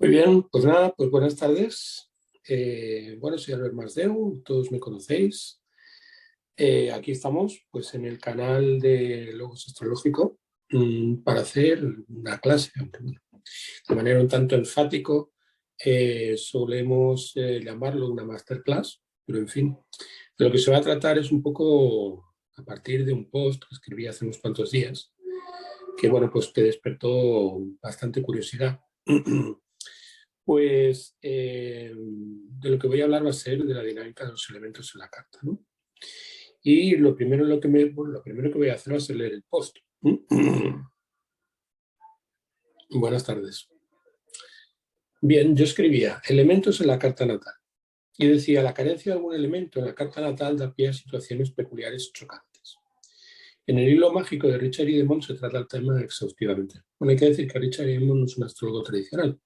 Muy bien, pues nada, pues buenas tardes. Bueno, soy Albert Masdeu, todos me conocéis. Aquí estamos, pues en el canal de Logos Astrológico para hacer una clase, aunque bueno, de manera un tanto enfático solemos llamarlo una masterclass, pero en fin, de lo que se va a tratar es un poco a partir de un post que escribí hace unos cuantos días, que bueno, pues que despertó bastante curiosidad. Pues de lo que voy a hablar va a ser de la dinámica de los elementos en la carta, ¿no? Y lo primero, lo primero que voy a hacer va a ser leer el post. Buenas tardes. Bien, yo escribía elementos en la carta natal y decía la carencia de algún elemento en la carta natal da pie a situaciones peculiares y chocantes. En el hilo mágico de Richard Idemont se trata el tema exhaustivamente. Bueno, hay que decir que Richard Idemont no es un astrólogo tradicional,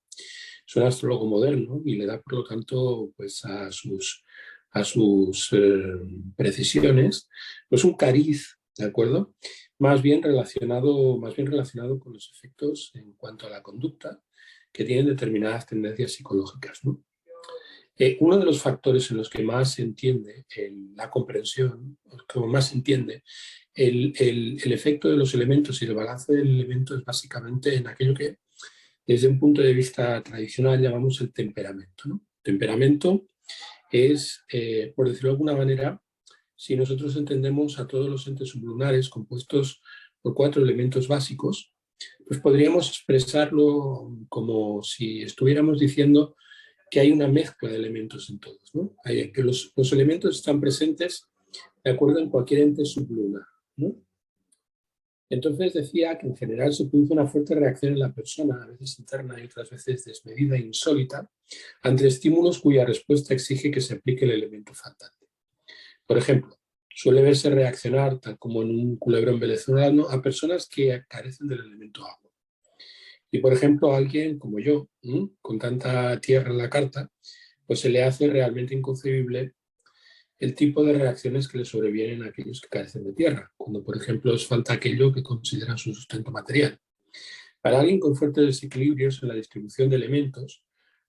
es un astrólogo moderno y le da, por lo tanto, pues a sus precisiones, pues un cariz, ¿de acuerdo? Más bien relacionado con los efectos en cuanto a la conducta que tienen determinadas tendencias psicológicas, ¿no? Uno de los factores en los que más se entiende la comprensión, como más se entiende el efecto de los elementos y el balance del elemento es básicamente en aquello que desde un punto de vista tradicional llamamos el temperamento, ¿no? Temperamento es, por decirlo de alguna manera, si nosotros entendemos a todos los entes sublunares compuestos por 4 elementos básicos, pues podríamos expresarlo como si estuviéramos diciendo que hay una mezcla de elementos en todos, ¿no? Que los elementos están presentes de acuerdo en cualquier ente sublunar, ¿no? Entonces decía que en general se produce una fuerte reacción en la persona, a veces interna y otras veces desmedida e insólita, ante estímulos cuya respuesta exige que se aplique el elemento faltante. Por ejemplo, suele verse reaccionar, tal como en un culebrón venezolano, a personas que carecen del elemento agua. Y por ejemplo, a alguien como yo, con tanta tierra en la carta, pues se le hace realmente inconcebible el tipo de reacciones que le sobrevienen a aquellos que carecen de tierra, cuando por ejemplo les falta aquello que consideran su sustento material. Para alguien con fuertes desequilibrios en la distribución de elementos,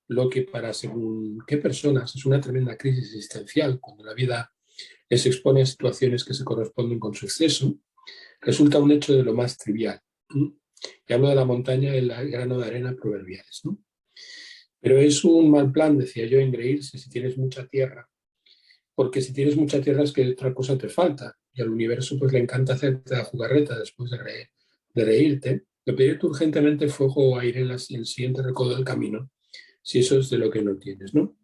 lo que para según qué personas es una tremenda crisis existencial, cuando la vida les expone a situaciones que se corresponden con su exceso, resulta un hecho de lo más trivial. Y hablo de la montaña y el grano de arena proverbiales, ¿no? Pero es un mal plan, decía yo, engreírse si tienes mucha tierra, porque si tienes mucha tierra es que otra cosa te falta, y al universo pues le encanta hacerte la jugarreta después de reírte, de pedirte urgentemente fuego o aire en el siguiente recodo del camino, si eso es de lo que no tienes, ¿no?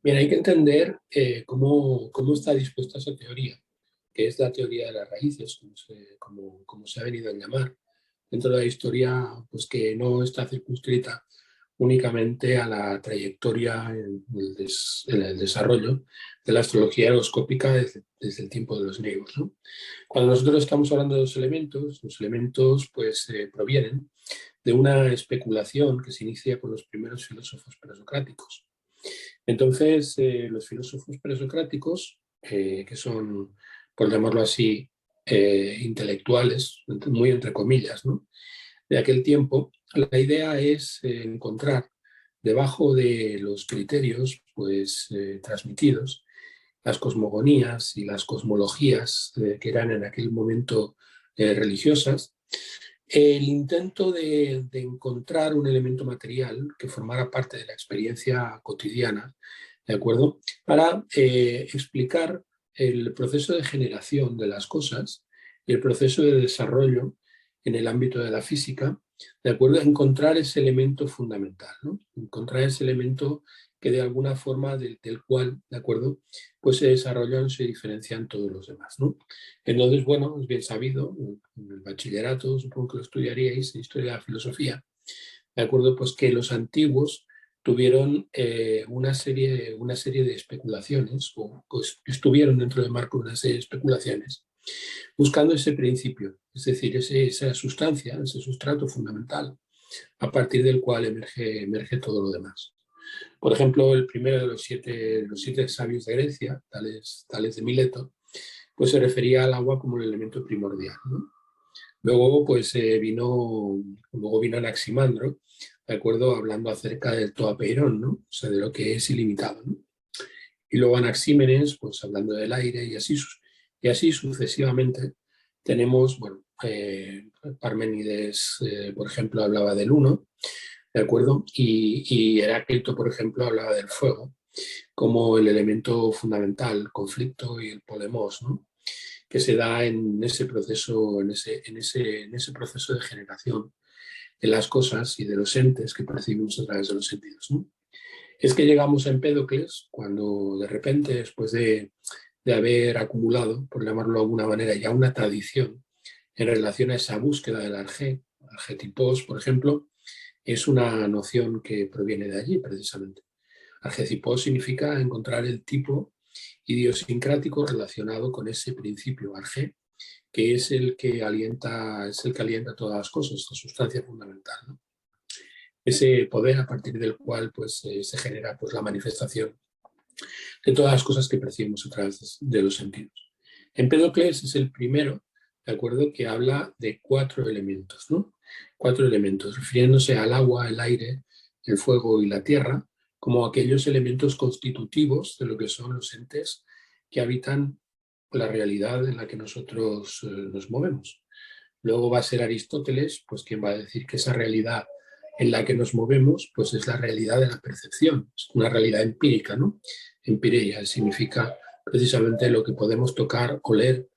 Bien, hay que entender cómo está dispuesta esa teoría, que es la teoría de las raíces, como se ha venido a llamar, dentro de la historia, pues que no está circunscrita únicamente a la trayectoria en el desarrollo de la astrología horoscópica desde el tiempo de los griegos, ¿no? Cuando nosotros estamos hablando de los elementos pues provienen de una especulación que se inicia con los primeros filósofos presocráticos. Entonces, los filósofos presocráticos, que son, por llamarlo así, intelectuales, muy entre comillas, ¿no?, de aquel tiempo, la idea es encontrar debajo de los criterios pues, transmitidos, las cosmogonías y las cosmologías que eran en aquel momento religiosas, el intento de encontrar un elemento material que formara parte de la experiencia cotidiana, ¿de acuerdo? Para explicar el proceso de generación de las cosas y el proceso de desarrollo en el ámbito de la física, ¿de acuerdo? Encontrar ese elemento fundamental, ¿no? Encontrar ese elemento que de alguna forma del cual, ¿de acuerdo?, pues se desarrollan, se diferencian todos los demás, ¿no? Entonces, bueno, es bien sabido, en el bachillerato supongo que lo estudiaríais, en Historia de la Filosofía, ¿de acuerdo? Pues que los antiguos tuvieron una serie de especulaciones, o pues, estuvieron dentro del marco de una serie de especulaciones, buscando ese principio, es decir, esa sustancia, ese sustrato fundamental, a partir del cual emerge todo lo demás. Por ejemplo, el primero de los siete sabios de Grecia, Tales de Mileto, pues se refería al agua como el elemento primordial, ¿no? Luego vino Anaximandro ¿de acuerdo? Hablando acerca del toapeirón, ¿no? O sea, de lo que es ilimitado, ¿no? Y luego Anaxímenes, pues hablando del aire y así sucesivamente. Tenemos, bueno, Parménides, por ejemplo, hablaba del uno, ¿de acuerdo? Y Heráclito, por ejemplo, hablaba del fuego como el elemento fundamental, el conflicto y el polemos, ¿no? Que se da en ese proceso, en ese proceso de generación de las cosas y de los entes que percibimos a través de los sentidos, ¿no? Es que llegamos a Empédocles cuando de repente, después de haber acumulado, por llamarlo de alguna manera, ya una tradición en relación a esa búsqueda del argetipos, por ejemplo, es una noción que proviene de allí precisamente. Argetipos significa encontrar el tipo idiosincrático relacionado con ese principio arge, que es el que alienta todas las cosas, la sustancia fundamental, ¿no? Ese poder a partir del cual pues, se genera pues, la manifestación de todas las cosas que percibimos a través de los sentidos. Empédocles es el primero, ¿de acuerdo?, que habla de 4 elementos, ¿no? 4 elementos, refiriéndose al agua, el aire, el fuego y la tierra, como aquellos elementos constitutivos de lo que son los entes que habitan la realidad en la que nosotros nos movemos. Luego va a ser Aristóteles, pues quien va a decir que esa realidad en la que nos movemos, pues es la realidad de la percepción, es una realidad empírica, ¿no? Empireia significa precisamente lo que podemos tocar, oler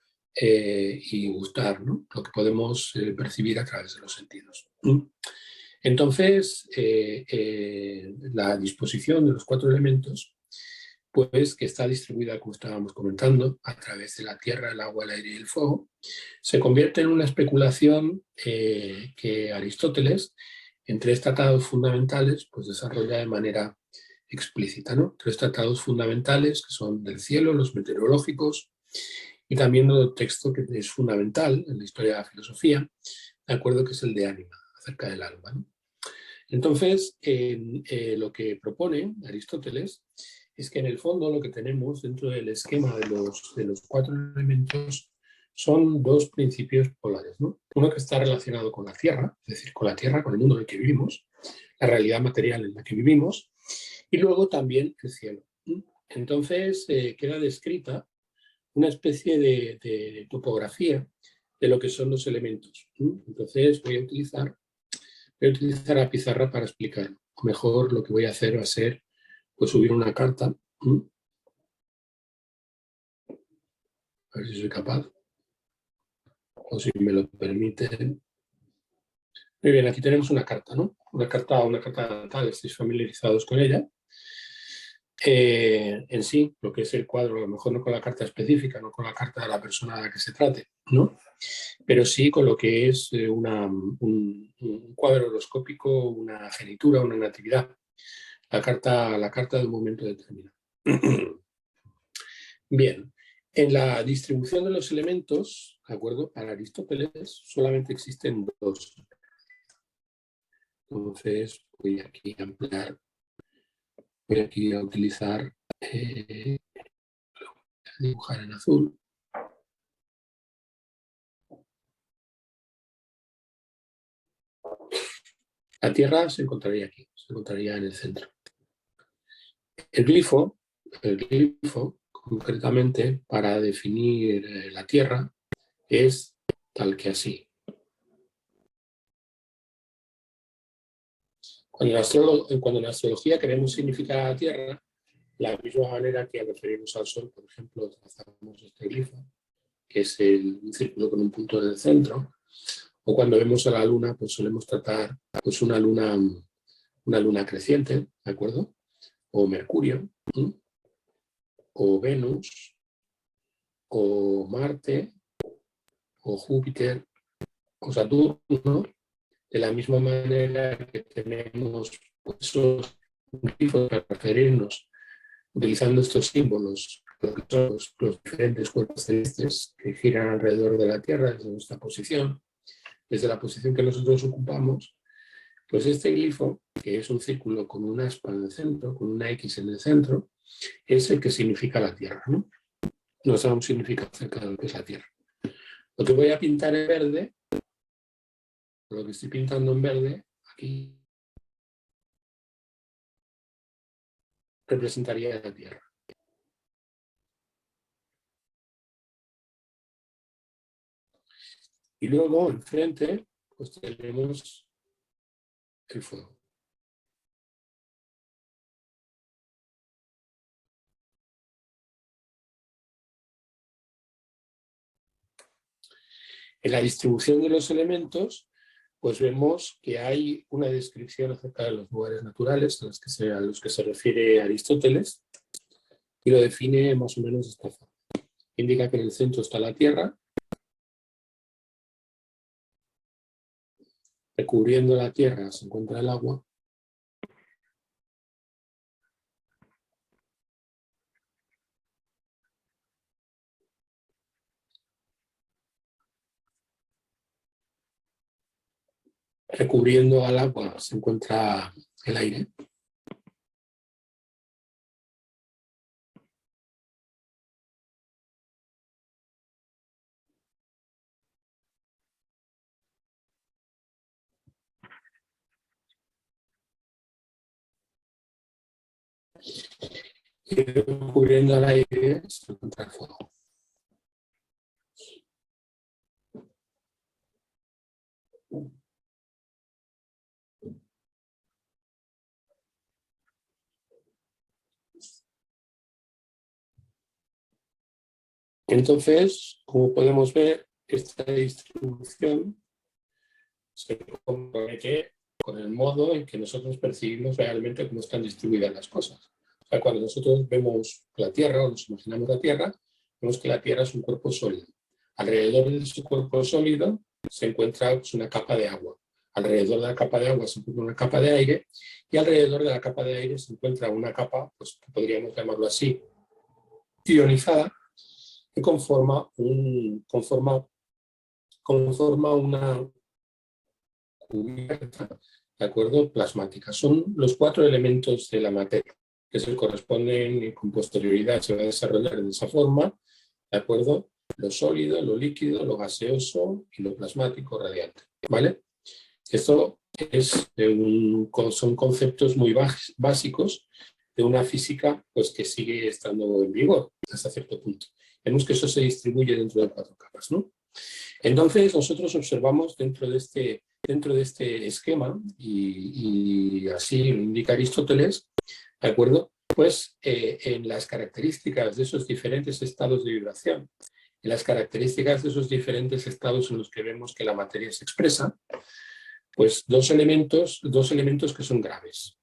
y gustar, ¿no? Lo que podemos percibir a través de los sentidos. Entonces, la disposición de los 4 elementos, pues que está distribuida, como estábamos comentando, a través de la tierra, el agua, el aire y el fuego, se convierte en una especulación que Aristóteles, en 3 tratados fundamentales, pues desarrolla de manera explícita, ¿no? 3 tratados fundamentales que son del cielo, los meteorológicos, y también otro texto que es fundamental en la historia de la filosofía, de acuerdo, que es el de ánima, acerca del alma, ¿no? Entonces, lo que propone Aristóteles es que en el fondo lo que tenemos dentro del esquema de los 4 elementos son 2 principios polares, ¿no? Uno que está relacionado con la Tierra, es decir, con la Tierra, con el mundo en el que vivimos, la realidad material en la que vivimos, y luego también el cielo. Entonces, queda descrita una especie de topografía de lo que son los elementos. Entonces, voy a utilizar la pizarra para explicar. Mejor lo que voy a hacer va a ser pues, subir una carta. A ver si soy capaz. O si me lo permiten. Muy bien, aquí tenemos una carta, ¿no? Una carta tal, estáis familiarizados con ella. En sí, lo que es el cuadro, a lo mejor no con la carta específica, no con la carta de la persona a la que se trate, ¿no? Pero sí con lo que es un cuadro horoscópico, una genitura, una natividad. La carta de un momento determinado. Bien, en la distribución de los elementos, ¿de acuerdo? Para Aristóteles solamente existen 2. Entonces voy aquí a ampliar, voy aquí a utilizar, dibujar en azul. La Tierra se encontraría aquí, se encontraría en el centro. El glifo, concretamente, para definir la Tierra, es tal que así. Cuando en la astrología queremos significar a la Tierra, la misma manera que al referirnos al Sol, por ejemplo, trazamos este glifo, que es un círculo con un punto en el centro, o cuando vemos a la Luna, pues solemos tratar pues, una luna creciente, ¿de acuerdo? O Mercurio, ¿sí? O Venus, o Marte, o Júpiter, o Saturno, de la misma manera que tenemos pues, esos glifos para referirnos utilizando estos símbolos, lo que son los diferentes cuerpos celestes que giran alrededor de la Tierra desde nuestra posición, desde la posición que nosotros ocupamos, pues este glifo, que es un círculo con una aspa en el centro, con una X en el centro, es el que significa la Tierra, ¿no? Nos da un significado acerca de lo que es la Tierra. Lo que voy a pintar en verde, lo que estoy pintando en verde, aquí, representaría la tierra. Y luego, enfrente, pues tenemos el fuego. En la distribución de los elementos, pues vemos que hay una descripción acerca de los lugares naturales a los que se refiere Aristóteles, y lo define más o menos de esta forma. Indica que en el centro está la tierra, recubriendo la tierra se encuentra el agua, recubriendo al agua se encuentra el aire. Y recubriendo al aire se encuentra el fuego. Entonces, como podemos ver, esta distribución se compromete con el modo en que nosotros percibimos realmente cómo están distribuidas las cosas. O sea, cuando nosotros vemos la Tierra o nos imaginamos la Tierra, vemos que la Tierra es un cuerpo sólido. Alrededor de ese cuerpo sólido se encuentra pues, una capa de agua. Alrededor de la capa de agua se encuentra una capa de aire y alrededor de la capa de aire se encuentra una capa, pues podríamos llamarlo así, ionizada, que conforma una cubierta, ¿de acuerdo? Plasmática. Son los 4 elementos de la materia que se corresponden y con posterioridad se va a desarrollar de esa forma, ¿de acuerdo? Lo sólido, lo líquido, lo gaseoso y lo plasmático radiante, ¿vale? Esto son conceptos muy básicos de una física pues, que sigue estando en vigor hasta cierto punto. Vemos que eso se distribuye dentro de 4 capas, ¿no? Entonces, nosotros observamos dentro de este esquema, y así lo indica Aristóteles, ¿de acuerdo? Pues en las características de esos diferentes estados de vibración, en las características de esos diferentes estados en los que vemos que la materia se expresa, pues dos elementos que son graves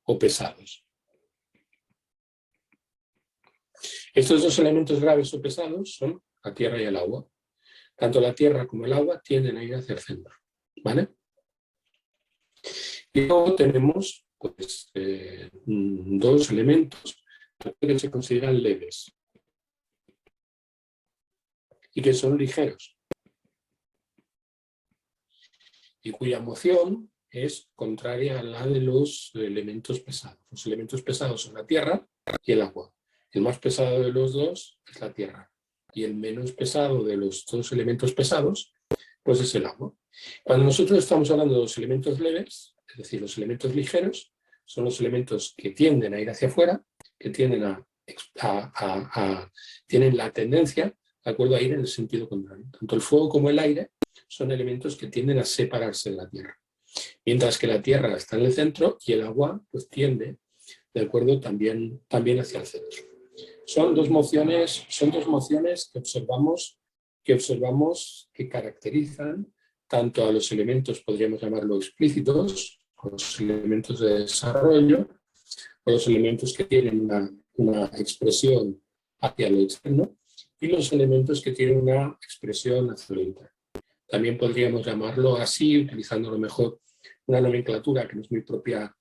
o pesados. Estos 2 elementos graves o pesados son la tierra y el agua. Tanto la tierra como el agua tienden a ir hacia el centro, ¿vale? Y luego tenemos pues, 2 elementos que se consideran leves y que son ligeros y cuya moción es contraria a la de los elementos pesados. Los elementos pesados son la tierra y el agua. El más pesado de los 2 es la tierra y el menos pesado de los 2 elementos pesados pues es el agua. Cuando nosotros estamos hablando de los elementos leves, es decir, los elementos ligeros, son los elementos que tienden a ir hacia afuera, que tienden tienen la tendencia, de acuerdo, a ir en el sentido contrario. Tanto el fuego como el aire son elementos que tienden a separarse de la tierra. Mientras que la tierra está en el centro y el agua pues tiende, de acuerdo, también hacia el centro. Son dos mociones que observamos que caracterizan tanto a los elementos, podríamos llamarlo explícitos, o los elementos de desarrollo, o los elementos que tienen una expresión hacia lo externo, y los elementos que tienen una expresión hacia lo interno. También podríamos llamarlo así, utilizando a lo mejor una nomenclatura que no es muy propia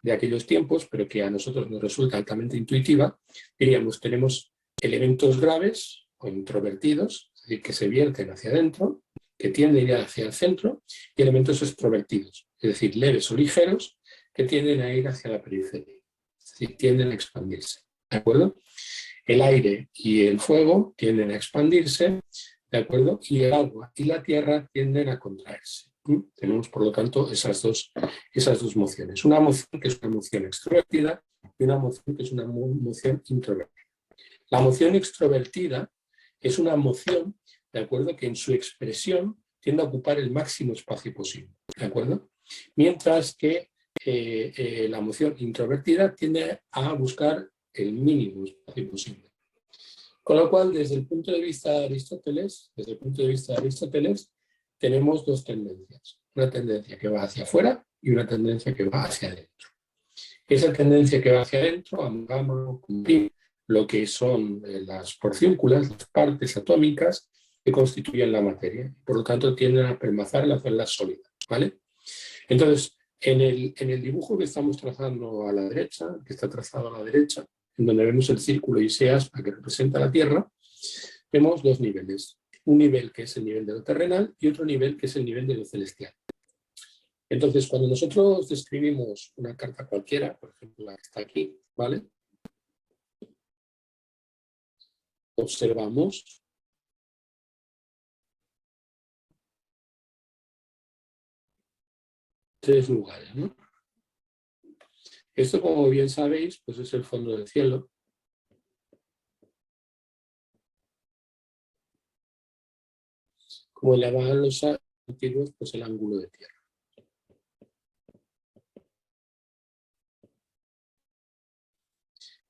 de aquellos tiempos, pero que a nosotros nos resulta altamente intuitiva. Diríamos, tenemos elementos graves o introvertidos, es decir, que se vierten hacia adentro, que tienden a ir hacia el centro, y elementos extrovertidos, es decir, leves o ligeros, que tienden a ir hacia la periferia, es decir, tienden a expandirse. ¿De acuerdo? El aire y el fuego tienden a expandirse, ¿de acuerdo? Y el agua y la tierra tienden a contraerse. Tenemos, por lo tanto, esas dos mociones. Una moción que es una moción extrovertida y una moción que es una moción introvertida. La moción extrovertida es una moción, ¿de acuerdo?, que en su expresión tiende a ocupar el máximo espacio posible, ¿de acuerdo? Mientras que la moción introvertida tiende a buscar el mínimo espacio posible. Con lo cual, desde el punto de vista de Aristóteles, tenemos dos tendencias. Una tendencia que va hacia afuera y una tendencia que va hacia adentro. Esa tendencia que va hacia adentro amalgama o comprime lo que son las porciúnculas, las partes atómicas que constituyen la materia. Por lo tanto, tienden a permazar las células sólidas, ¿vale? Entonces, en el dibujo que estamos trazando a la derecha, que está trazado a la derecha, en donde vemos el círculo y ese aspa que representa la Tierra, vemos dos niveles. Un nivel que es el nivel de lo terrenal y otro nivel que es el nivel de lo celestial. Entonces, cuando nosotros describimos una carta cualquiera, por ejemplo, la que está aquí, ¿vale? Observamos tres lugares, ¿no? Esto, como bien sabéis, pues es el fondo del cielo. Como llamaban los antiguos, pues el ángulo de tierra.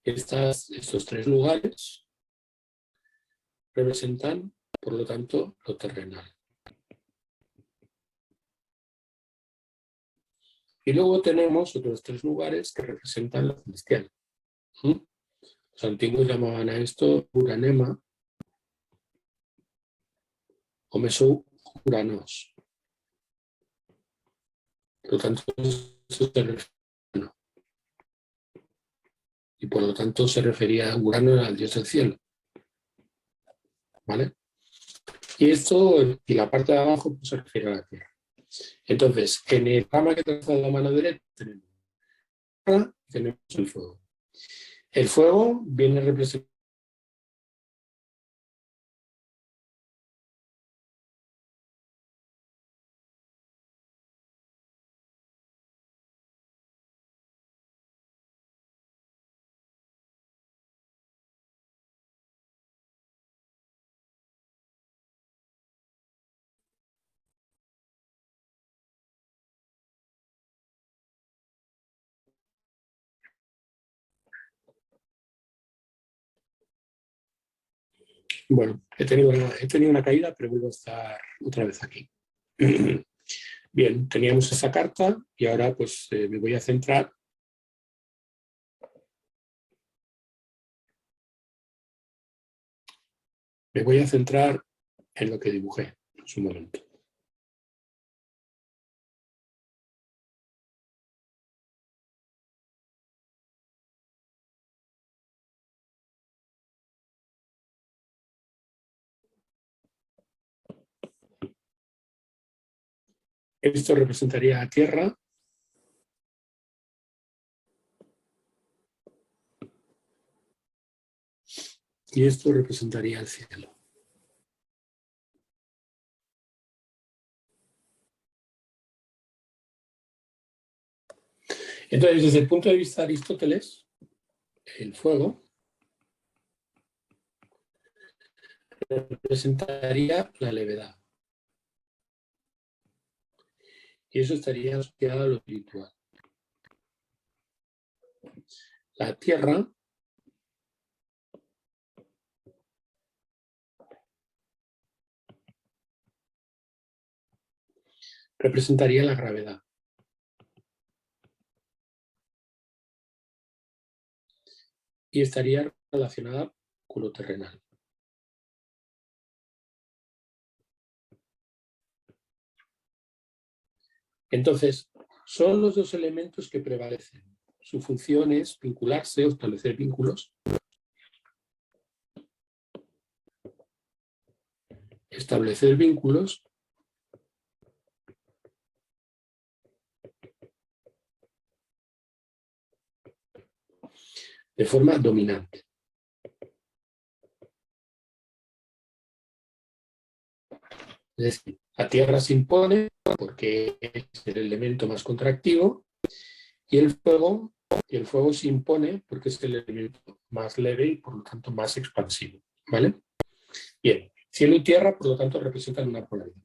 Estos tres lugares representan, por lo tanto, lo terrenal. Y luego tenemos otros tres lugares que representan lo celestial. Los antiguos llamaban a esto Uranema o Mesou-Uranos. Por lo tanto, eso se refiere a Urano. Y por lo tanto se refería a Urano al dios del cielo. ¿Vale? Y la parte de abajo pues, se refiere a la Tierra. Entonces, en el rama que traza la mano derecha tenemos el fuego. El fuego viene representado. Bueno, he tenido una caída, pero vuelvo a estar otra vez aquí. Bien, teníamos esa carta y ahora pues me voy a centrar en lo que dibujé en su momento. Esto representaría a Tierra. Y esto representaría el cielo. Entonces, desde el punto de vista de Aristóteles, el fuego representaría la levedad. Y eso estaría asociado a lo espiritual. La Tierra representaría la gravedad. Y estaría relacionada con lo terrenal. Entonces, son los dos elementos que prevalecen. Su función es vincularse o establecer vínculos. Establecer vínculos de forma dominante. Es decir, La tierra se impone porque es el elemento más contractivo y el fuego se impone porque es el elemento más leve y por lo tanto más expansivo, ¿vale? Bien, cielo y tierra por lo tanto representan una polaridad.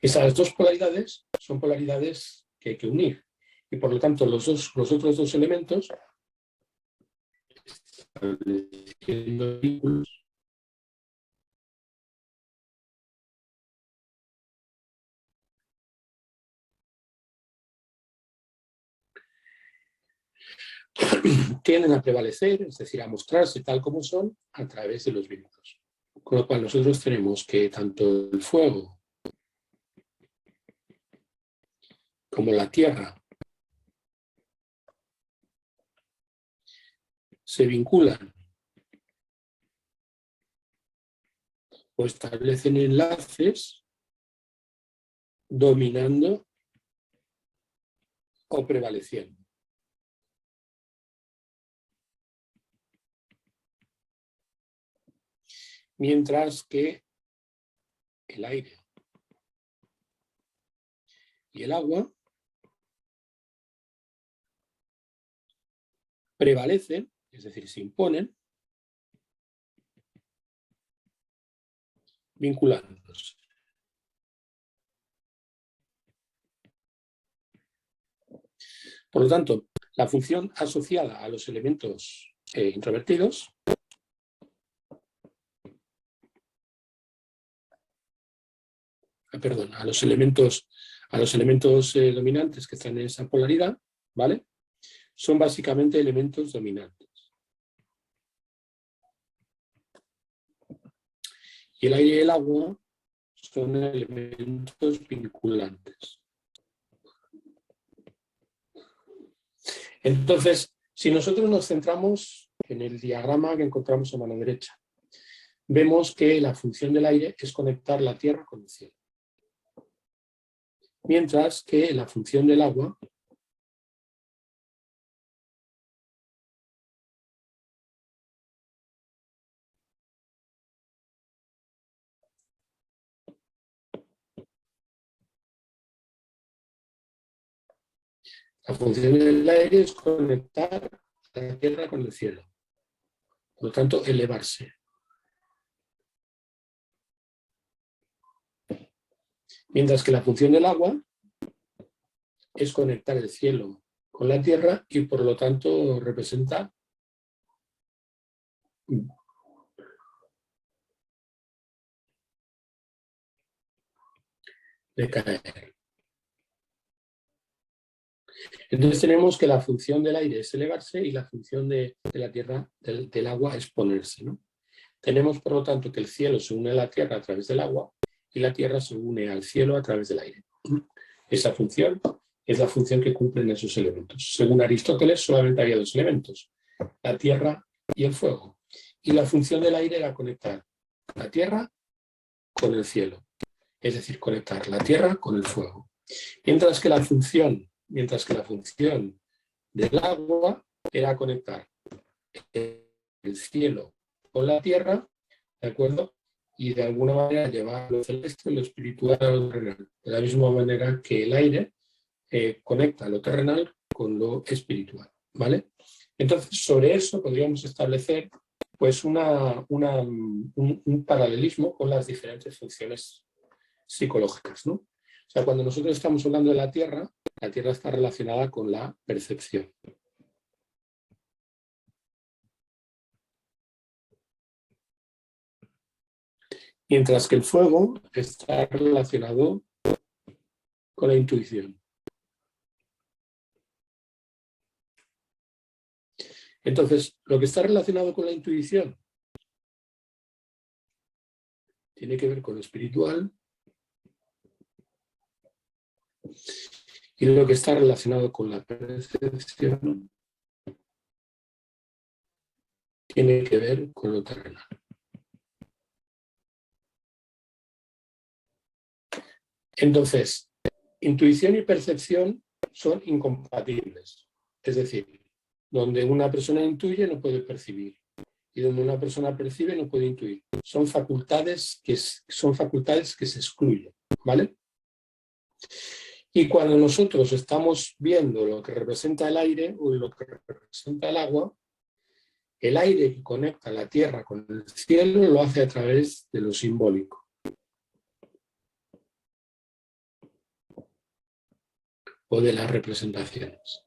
Esas dos polaridades son polaridades que hay que unir y por lo tanto los otros dos elementos estableciendo vínculos tienden a prevalecer, es decir, a mostrarse tal como son a través de los vínculos. Con lo cual nosotros tenemos que tanto el fuego como la tierra se vinculan o establecen enlaces dominando o prevaleciendo. Mientras que el aire y el agua prevalecen, es decir, se imponen, vinculándose. Por lo tanto, la función asociada a los elementos introvertidos a los elementos dominantes que están en esa polaridad, ¿vale? Son básicamente elementos dominantes. Y el aire y el agua son elementos vinculantes. Entonces, si nosotros nos centramos en el diagrama que encontramos a mano derecha, vemos que la función del aire es conectar la tierra con el cielo. Mientras que la función del agua es conectar la tierra con el cielo. Por lo tanto, elevarse. Mientras que la función del agua es conectar el cielo con la tierra y por lo tanto representa decaer. Entonces tenemos que la función del aire es elevarse y la función de la tierra, del agua, es ponerse, ¿no? Tenemos por lo tanto que el cielo se une a la tierra a través del agua y la tierra se une al cielo a través del aire. Esa función es la función que cumplen esos elementos. Según Aristóteles solamente había dos elementos, la tierra y el fuego. Y la función del aire era conectar la tierra con el cielo, es decir, conectar la tierra con el fuego. Mientras que la función del agua era conectar el cielo con la tierra, ¿de acuerdo? Y de alguna manera llevar lo celeste, lo espiritual a lo terrenal. De la misma manera que el aire conecta lo terrenal con lo espiritual, ¿vale? Entonces, sobre eso podríamos establecer pues un paralelismo con las diferentes funciones psicológicas, ¿no? O sea, cuando nosotros estamos hablando de la tierra está relacionada con la percepción. Mientras que el fuego está relacionado con la intuición. Entonces, lo que está relacionado con la intuición tiene que ver con lo espiritual y lo que está relacionado con la percepción tiene que ver con lo terrenal. Entonces, intuición y percepción son incompatibles. Es decir, donde una persona intuye no puede percibir y donde una persona percibe no puede intuir. Son facultades que se excluyen. ¿vale? Y cuando nosotros estamos viendo lo que representa el aire o lo que representa el aire que conecta la tierra con el cielo lo hace a través de lo simbólico o de las representaciones.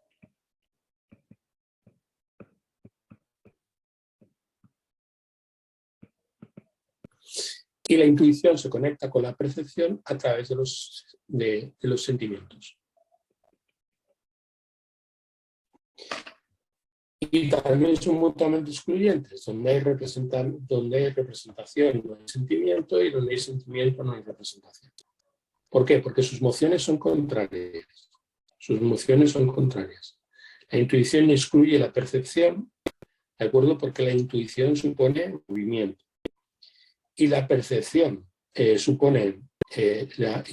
Y la intuición se conecta con la percepción a través de los sentimientos. Y también son mutuamente excluyentes, donde hay representación no hay sentimiento, y donde hay sentimiento no hay representación. ¿Por qué? Porque sus mociones son contrarias. Sus mociones son contrarias. La intuición excluye la percepción, ¿de acuerdo? Porque la intuición supone movimiento. Y la percepción y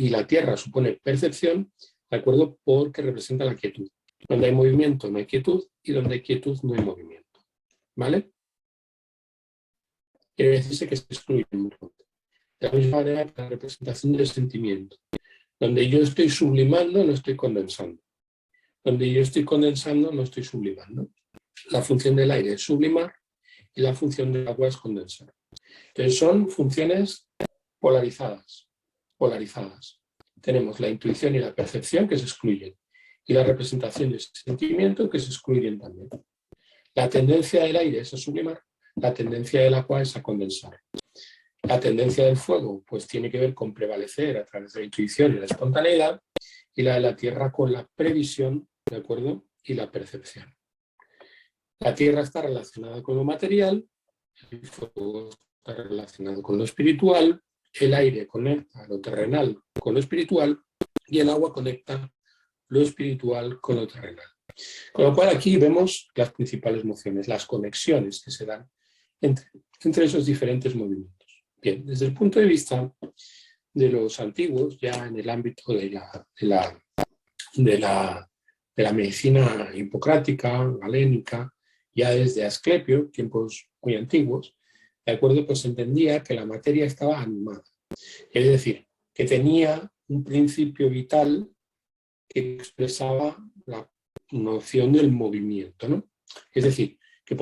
la tierra supone percepción, ¿de acuerdo? Porque representa la quietud. Donde hay movimiento no hay quietud, y donde hay quietud no hay movimiento. ¿Vale? Quiere decirse que se excluyen mutuamente. De la misma manera que la representación del sentimiento. Donde yo estoy sublimando, no estoy condensando. Donde yo estoy condensando, no estoy sublimando. La función del aire es sublimar y la función del agua es condensar. Entonces son funciones polarizadas. Tenemos la intuición y la percepción que se excluyen y la representación y el sentimiento que se excluyen también. La tendencia del aire es a sublimar, la tendencia del agua es a condensar. La tendencia del fuego pues tiene que ver con prevalecer a través de la intuición y la espontaneidad, y la de la tierra con la previsión, ¿de acuerdo? Y la percepción. La tierra está relacionada con lo material, el fuego está relacionado con lo espiritual, el aire conecta lo terrenal con lo espiritual y el agua conecta lo espiritual con lo terrenal. Con lo cual aquí vemos las principales mociones, las conexiones que se dan entre esos diferentes movimientos. Bien, desde el punto de vista de los antiguos, ya en el ámbito de la medicina hipocrática, galénica, ya desde Asclepio, tiempos muy antiguos, de acuerdo, pues se entendía que la materia estaba animada, es decir, que tenía un principio vital que expresaba la noción del movimiento, ¿no? Es decir, que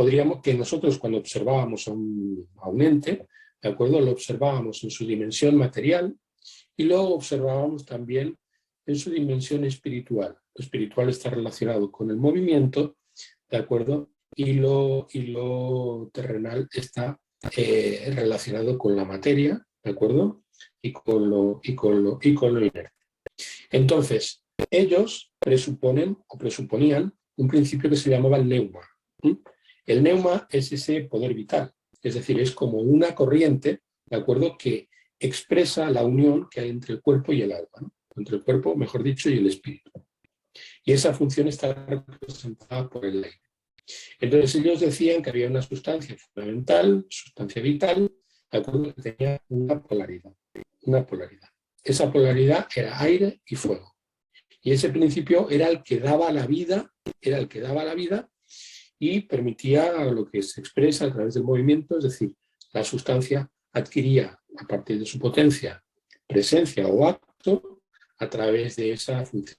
nosotros cuando observábamos a un ente, ¿de acuerdo? Lo observábamos en su dimensión material y lo observábamos también en su dimensión espiritual. Lo espiritual está relacionado con el movimiento, ¿de acuerdo? Y lo terrenal está relacionado con la materia, ¿de acuerdo? Y con lo inerte. Entonces, ellos presuponían un principio que se llamaba el neuma. El neuma es ese poder vital, es decir, es como una corriente, ¿de acuerdo?, que expresa la unión que hay entre el cuerpo y el alma, ¿no? Entre el cuerpo, mejor dicho, y el espíritu. Y esa función está representada por el aire. Entonces ellos decían que había una sustancia fundamental, sustancia vital, ¿de acuerdo?, que tenía una polaridad. Esa polaridad era aire y fuego. Y ese principio era el que daba la vida, y permitía lo que se expresa a través del movimiento, es decir, la sustancia adquiría, a partir de su potencia, presencia o acto a través de esa función.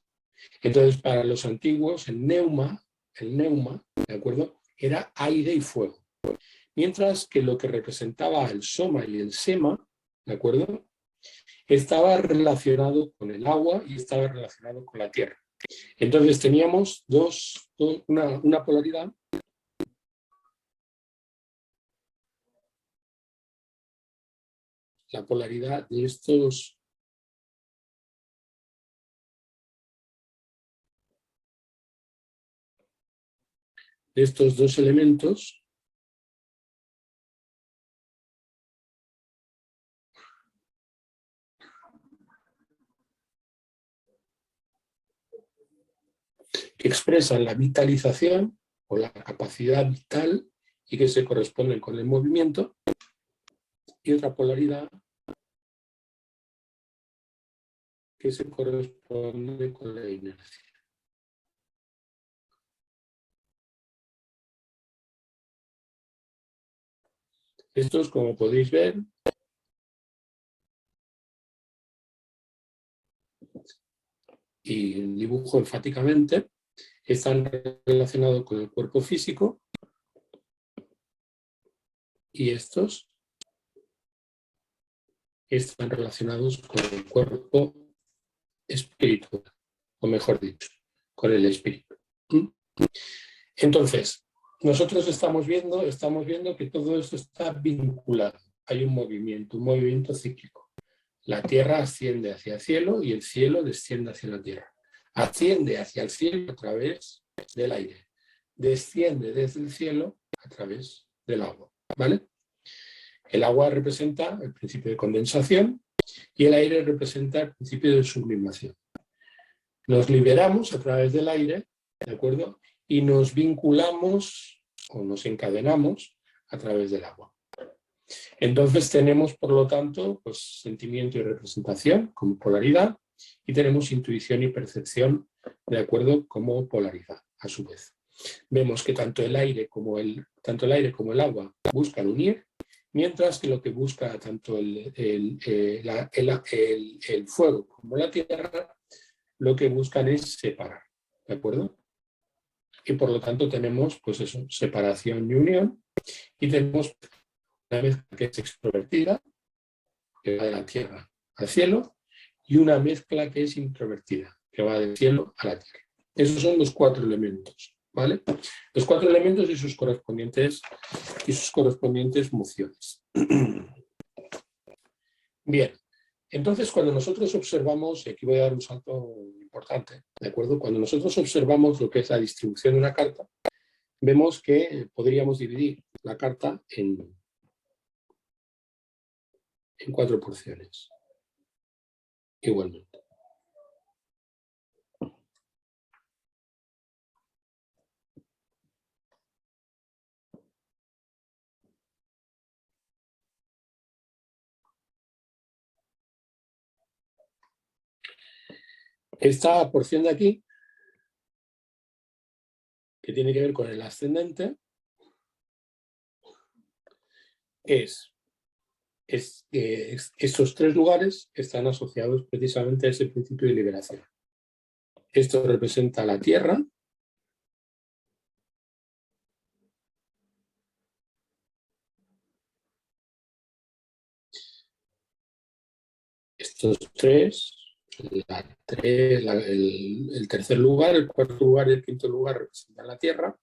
Entonces, para los antiguos, el neuma, ¿de acuerdo?, era aire y fuego. Mientras que lo que representaba el soma y el sema, ¿de acuerdo?, estaba relacionado con el agua y estaba relacionado con la tierra. Entonces teníamos una polaridad. La polaridad de estos dos elementos que expresan la vitalización o la capacidad vital y que se corresponden con el movimiento, y otra polaridad que se corresponde con la inercia. Estos, como podéis ver, y dibujo enfáticamente, están relacionados con el cuerpo físico y estos están relacionados con el cuerpo espiritual, o mejor dicho, con el espíritu. Entonces, nosotros estamos viendo que todo esto está vinculado. Hay un movimiento cíclico. La Tierra asciende hacia el cielo y el cielo desciende hacia la Tierra. Asciende hacia el cielo a través del aire. Desciende desde el cielo a través del agua. ¿Vale? El agua representa el principio de condensación y el aire representa el principio de sublimación. Nos liberamos a través del aire, ¿de acuerdo? Y nos vinculamos o nos encadenamos a través del agua. Entonces tenemos, por lo tanto, pues, sentimiento y representación como polaridad y tenemos intuición y percepción, de acuerdo, como polaridad, a su vez. Vemos que tanto el aire como el agua buscan unir, mientras que lo que busca tanto el fuego como la tierra, lo que buscan es separar, ¿de acuerdo? Y por lo tanto tenemos, pues eso, separación y unión, y tenemos una mezcla que es extrovertida, que va de la tierra al cielo, y una mezcla que es introvertida, que va del cielo a la tierra. Esos son los 4 elementos, ¿vale? Los 4 elementos y sus correspondientes mociones. Bien, entonces cuando nosotros observamos, y aquí voy a dar un salto importante, ¿de acuerdo? Cuando nosotros observamos lo que es la distribución de una carta, vemos que podríamos dividir la carta en 4 porciones, igualmente. Esta porción de aquí, que tiene que ver con el ascendente, estos 3 lugares están asociados precisamente a ese principio de liberación. Esto representa la tierra, estos 3, el tercer lugar, el cuarto lugar y el quinto lugar representan la tierra,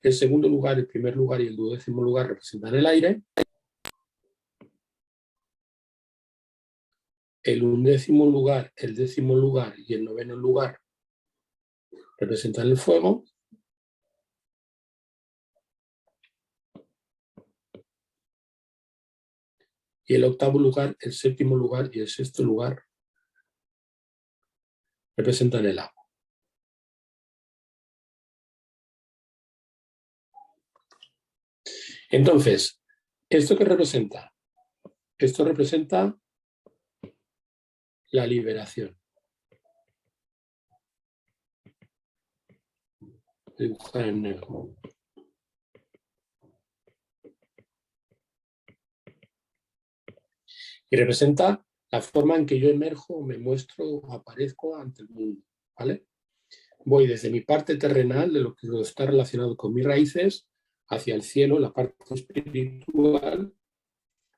el segundo lugar, el primer lugar y el 12º lugar representan el aire, el 11º lugar, el 10º lugar y el 9º lugar representan el fuego, y el 8º lugar, el 7º lugar y el 6º lugar representan el agua. Entonces, ¿esto qué representa? Esto representa la liberación. Dibujar en negro. Y representa la forma en que yo emerjo, me muestro o aparezco ante el mundo, ¿vale? Voy desde mi parte terrenal, de lo que está relacionado con mis raíces, hacia el cielo, la parte espiritual,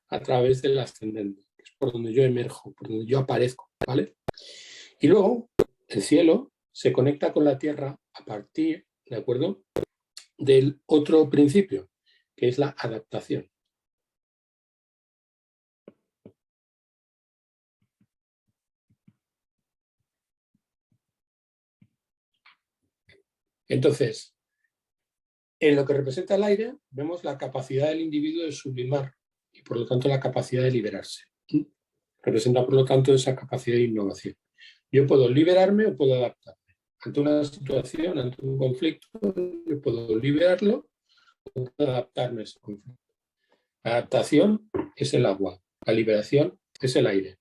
a través del ascendente, que es por donde yo emerjo, por donde yo aparezco, ¿vale? Y luego, el cielo se conecta con la tierra a partir, ¿de acuerdo?, del otro principio, que es la adaptación. Entonces, en lo que representa el aire, vemos la capacidad del individuo de sublimar y, por lo tanto, la capacidad de liberarse. Representa, por lo tanto, esa capacidad de innovación. Yo puedo liberarme o puedo adaptarme. Ante una situación, ante un conflicto, yo puedo liberarlo o puedo adaptarme a ese conflicto. La adaptación es el agua, la liberación es el aire.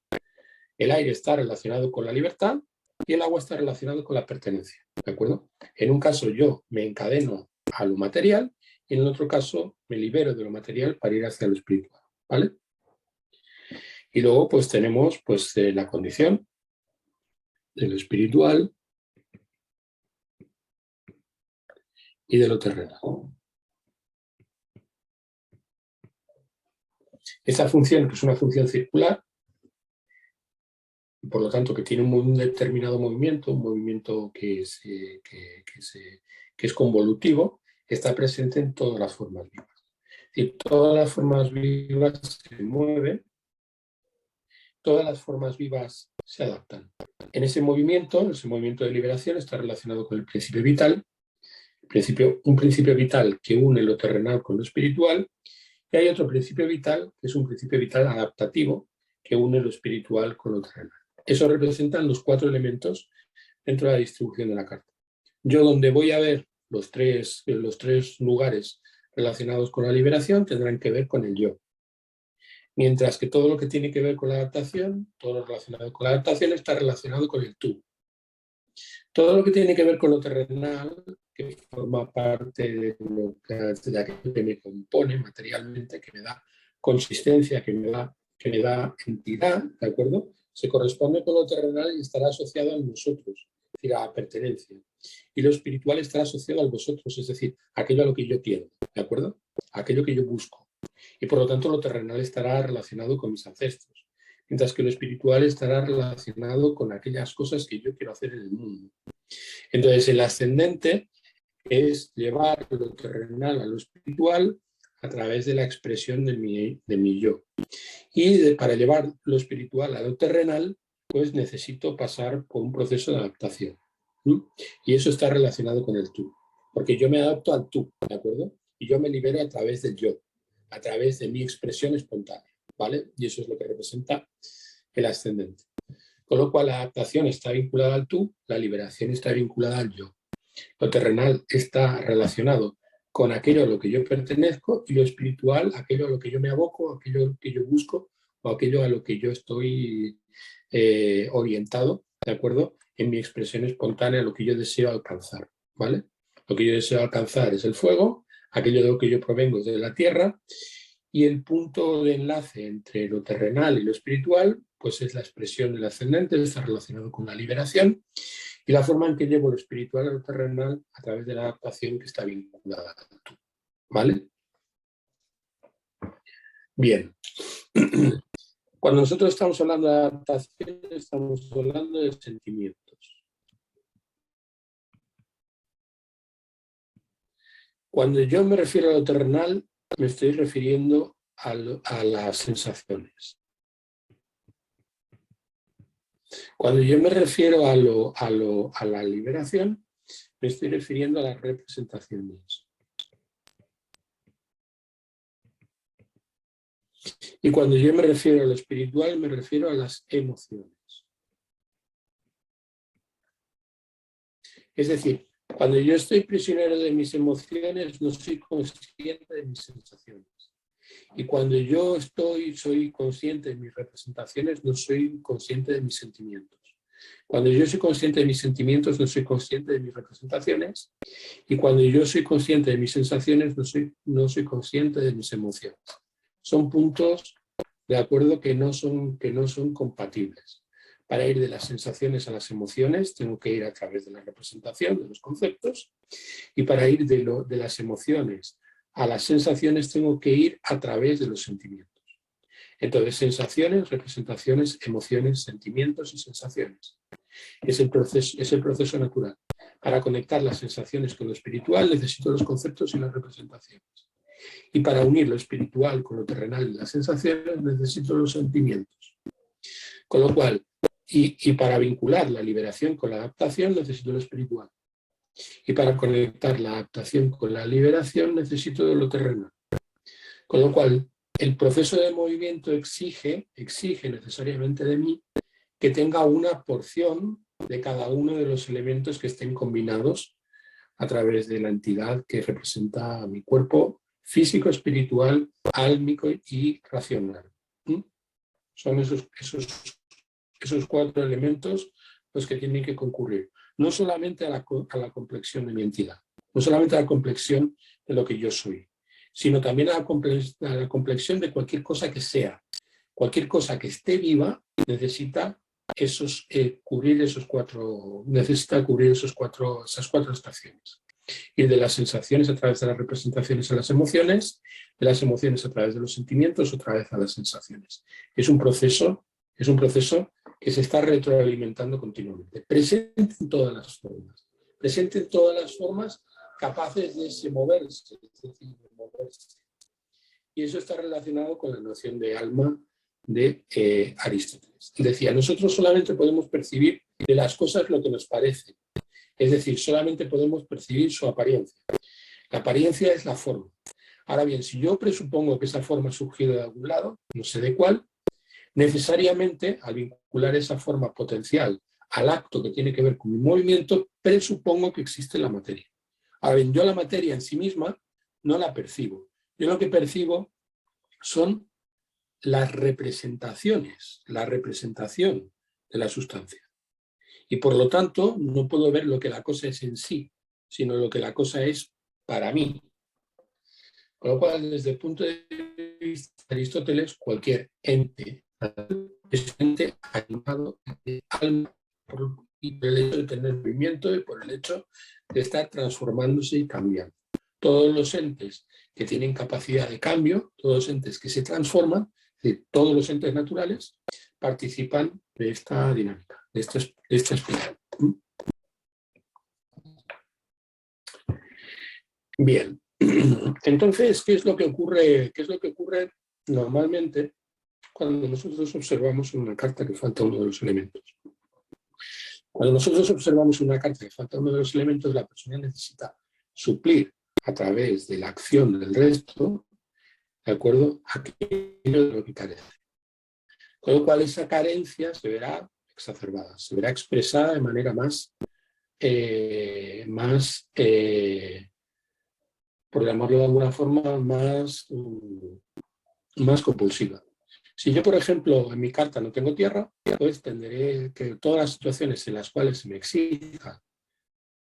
El aire está relacionado con la libertad y el agua está relacionado con la pertenencia, ¿de acuerdo? En un caso yo me encadeno a lo material y en el otro caso me libero de lo material para ir hacia lo espiritual, ¿vale? Y luego pues tenemos pues la condición, de lo espiritual y de lo terrenal. Esta función, que es una función circular, por lo tanto que tiene un determinado movimiento, un movimiento que es convolutivo, está presente en todas las formas vivas. Si todas las formas vivas se mueven, todas las formas vivas se adaptan. En ese movimiento de liberación está relacionado con el principio vital, un principio vital que une lo terrenal con lo espiritual, y hay otro principio vital, que es un principio vital adaptativo, que une lo espiritual con lo terrenal. Eso representan los 4 elementos dentro de la distribución de la carta. Yo donde voy a ver los tres lugares relacionados con la liberación tendrán que ver con el yo. Mientras que todo lo que tiene que ver con la adaptación, todo lo relacionado con la adaptación está relacionado con el tú. Todo lo que tiene que ver con lo terrenal, que forma parte de aquello que me compone materialmente, que me da consistencia, que me da entidad, ¿de acuerdo? Se corresponde con lo terrenal y estará asociado al nosotros, es decir, a la pertenencia. Y lo espiritual estará asociado al vosotros, es decir, aquello a lo que yo quiero, ¿de acuerdo? Aquello que yo busco. Y por lo tanto lo terrenal estará relacionado con mis ancestros, mientras que lo espiritual estará relacionado con aquellas cosas que yo quiero hacer en el mundo. Entonces el ascendente es llevar lo terrenal a lo espiritual a través de la expresión de mi yo. Y para llevar lo espiritual a lo terrenal, pues necesito pasar por un proceso de adaptación. Y eso está relacionado con el tú, porque yo me adapto al tú, ¿de acuerdo? Y yo me libero a través del yo, a través de mi expresión espontánea, ¿vale? Y eso es lo que representa el ascendente. Con lo cual la adaptación está vinculada al tú, la liberación está vinculada al yo. Lo terrenal está relacionado con aquello a lo que yo pertenezco y lo espiritual, aquello a lo que yo me aboco, aquello que yo busco o aquello a lo que yo estoy orientado, ¿de acuerdo? En mi expresión espontánea, lo que yo deseo alcanzar, ¿vale? Lo que yo deseo alcanzar es el fuego, aquello de lo que yo provengo es de la tierra, y el punto de enlace entre lo terrenal y lo espiritual, pues es la expresión del ascendente, está relacionado con la liberación, y la forma en que llevo lo espiritual a lo terrenal a través de la adaptación que está vinculada al tú, ¿vale? Bien. Cuando nosotros estamos hablando de adaptación, estamos hablando de sentimientos. Cuando yo me refiero a lo terrenal, me estoy refiriendo a las sensaciones. Cuando yo me refiero a la liberación, me estoy refiriendo a las representaciones. Y cuando yo me refiero a lo espiritual, me refiero a las emociones. Es decir, cuando yo estoy prisionero de mis emociones, no soy consciente de mis sensaciones. Y cuando yo soy consciente de mis representaciones, no soy consciente de mis sentimientos. Cuando yo soy consciente de mis sentimientos, no soy consciente de mis representaciones. Y cuando yo soy consciente de mis sensaciones, no soy consciente de mis emociones. Son puntos, de acuerdo, que no son compatibles. Para ir de las sensaciones a las emociones, tengo que ir a través de la representación, de los conceptos. Y para ir de las emociones a las sensaciones, tengo que ir a través de los sentimientos. Entonces, sensaciones, representaciones, emociones, sentimientos y sensaciones. Es el proceso natural. Para conectar las sensaciones con lo espiritual necesito los conceptos y las representaciones. Y para unir lo espiritual con lo terrenal y las sensaciones necesito los sentimientos. Con lo cual, y para vincular la liberación con la adaptación necesito lo espiritual. Y para conectar la adaptación con la liberación necesito de lo terrenal. Con lo cual, el proceso de movimiento exige necesariamente de mí que tenga una porción de cada uno de los elementos que estén combinados a través de la entidad que representa mi cuerpo físico, espiritual, álmico y racional. Son esos 4 elementos los que tienen que concurrir. No solamente a la complexión de mi entidad, no solamente a la complexión de lo que yo soy, sino también a la complexión de cualquier cosa que sea. Cualquier cosa que esté viva necesita necesita cubrir esas cuatro estaciones. Ir de las sensaciones a través de las representaciones a las emociones, de las emociones a través de los sentimientos, otra vez a las sensaciones. Es un proceso que se está retroalimentando continuamente, presente en todas las formas. Presente en todas las formas capaces de moverse, es decir, de moverse. Y eso está relacionado con la noción de alma de Aristóteles. Decía, nosotros solamente podemos percibir de las cosas lo que nos parece. Es decir, solamente podemos percibir su apariencia. La apariencia es la forma. Ahora bien, si yo presupongo que esa forma ha surgido de algún lado, no sé de cuál, necesariamente, al vincular esa forma potencial al acto que tiene que ver con mi movimiento, presupongo que existe la materia. Ahora bien, yo la materia en sí misma no la percibo. Yo lo que percibo son las representaciones, la representación de la sustancia. Y por lo tanto, no puedo ver lo que la cosa es en sí, sino lo que la cosa es para mí. Con lo cual, desde el punto de vista de Aristóteles, cualquier ente es un ente animado de alma y por el hecho de tener movimiento y por el hecho de estar transformándose y cambiando. Todos los entes que tienen capacidad de cambio, todos los entes que se transforman, es decir, todos los entes naturales, participan de esta dinámica, de esta espiral. Bien, entonces, ¿qué es lo que ocurre normalmente cuando nosotros observamos en una carta que falta uno de los elementos? Cuando nosotros observamos una carta que falta uno de los elementos, la persona necesita suplir a través de la acción del resto, ¿de acuerdo?, aquello de lo que carece. Con lo cual esa carencia se verá exacerbada, se verá expresada de manera más por llamarlo de alguna forma, más compulsiva. Si yo, por ejemplo, en mi carta no tengo tierra, pues tendré que todas las situaciones en las cuales se me exija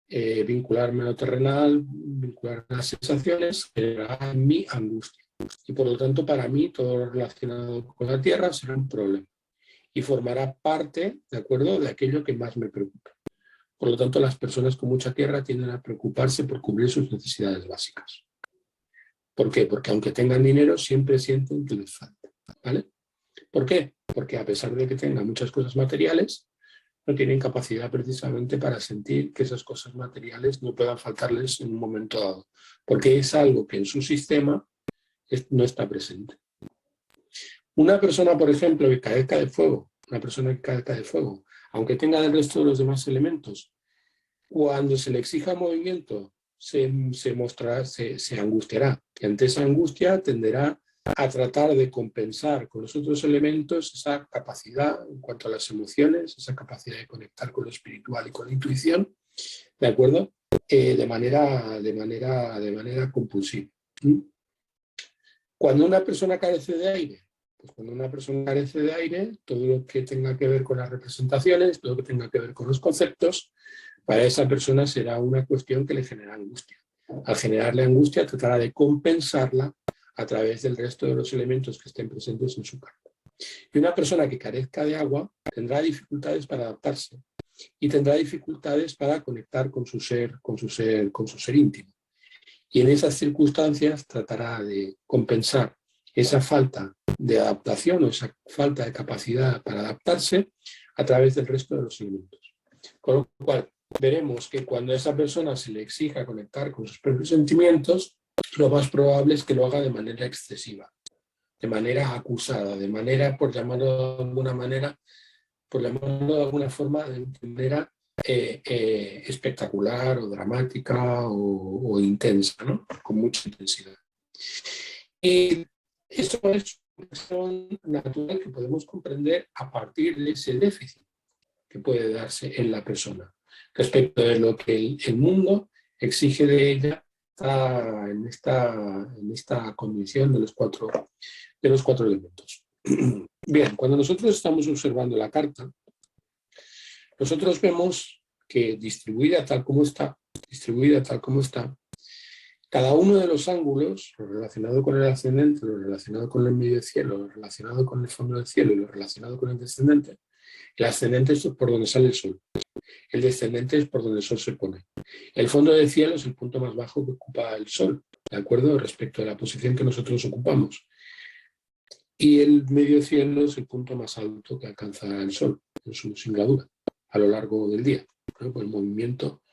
vincularme a lo terrenal, vincularme a las sensaciones, generará en mí angustia. Y por lo tanto, para mí, todo lo relacionado con la tierra será un problema. Y formará parte, ¿de acuerdo?, de aquello que más me preocupa. Por lo tanto, las personas con mucha tierra tienden a preocuparse por cubrir sus necesidades básicas. ¿Por qué? Porque aunque tengan dinero, siempre sienten que les falta, ¿vale? ¿Por qué? Porque a pesar de que tengan muchas cosas materiales, no tienen capacidad precisamente para sentir que esas cosas materiales no puedan faltarles en un momento dado, porque es algo que en su sistema no está presente. Una persona, por ejemplo, que carezca de fuego, aunque tenga el resto de los demás elementos, cuando se le exija movimiento, se angustiará. Y ante esa angustia tenderá a tratar de compensar con los otros elementos esa capacidad en cuanto a las emociones, esa capacidad de conectar con lo espiritual y con la intuición, ¿de acuerdo? De manera compulsiva. Cuando una persona carece de aire, todo lo que tenga que ver con las representaciones, todo lo que tenga que ver con los conceptos, para esa persona será una cuestión que le genera angustia. Al generarle angustia, tratará de compensarla a través del resto de los elementos que estén presentes en su carta. Y una persona que carezca de agua tendrá dificultades para adaptarse y tendrá dificultades para conectar con su ser íntimo. Y en esas circunstancias tratará de compensar esa falta de adaptación o esa falta de capacidad para adaptarse a través del resto de los elementos. Con lo cual, veremos que cuando a esa persona se le exija conectar con sus propios sentimientos, lo más probable es que lo haga de manera excesiva, de manera acusada, de manera, por llamarlo de alguna forma, de manera espectacular o dramática o intensa, ¿no?, con mucha intensidad. Y eso es una cuestión natural que podemos comprender a partir de ese déficit que puede darse en la persona respecto de lo que el mundo exige de ella en esta condición de los cuatro elementos. Bien, cuando nosotros estamos observando la carta, nosotros vemos que distribuida tal como está, cada uno de los ángulos, lo relacionado con el ascendente, lo relacionado con el medio del cielo, lo relacionado con el fondo del cielo y lo relacionado con el descendente, El ascendente es por donde sale el sol. El descendente es por donde el sol se pone. El fondo del cielo es el punto más bajo que ocupa el sol, ¿de acuerdo? Respecto a la posición que nosotros ocupamos. Y el medio cielo es el punto más alto que alcanza el sol, en su singladura, a lo largo del día. ¿No? Pues el movimiento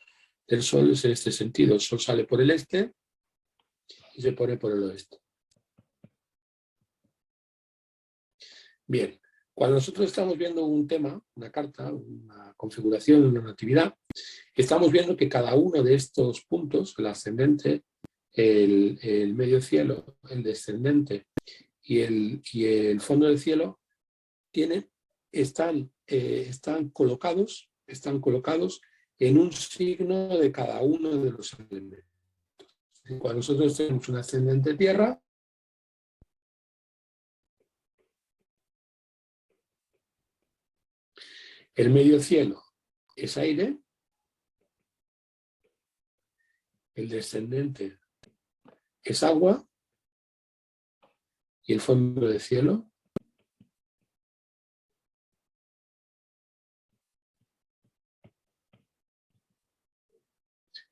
del sol es en este sentido. El sol sale por el este y se pone por el oeste. Bien, cuando nosotros estamos viendo un tema, una carta, una configuración, una natividad, estamos viendo que cada uno de estos puntos, el ascendente, el medio cielo, el descendente y el fondo del cielo, están colocados en un signo de cada uno de los elementos. Cuando nosotros tenemos un ascendente tierra, el medio cielo es aire, el descendente es agua y el fondo del cielo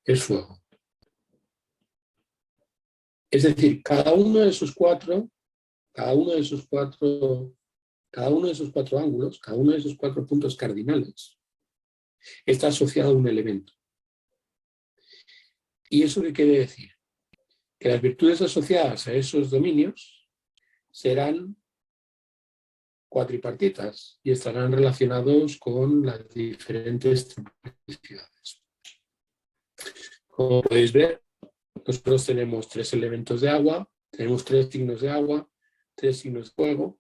es fuego. Es decir, cada uno de esos cuatro ángulos, cada uno de esos 4 puntos cardinales está asociado a un elemento. ¿Y eso qué quiere decir? Que las virtudes asociadas a esos dominios serán cuatripartitas y estarán relacionados con las diferentes triplicidades. Como podéis ver, nosotros tenemos 3 elementos de agua, tenemos 3 signos de agua, 3 signos de fuego,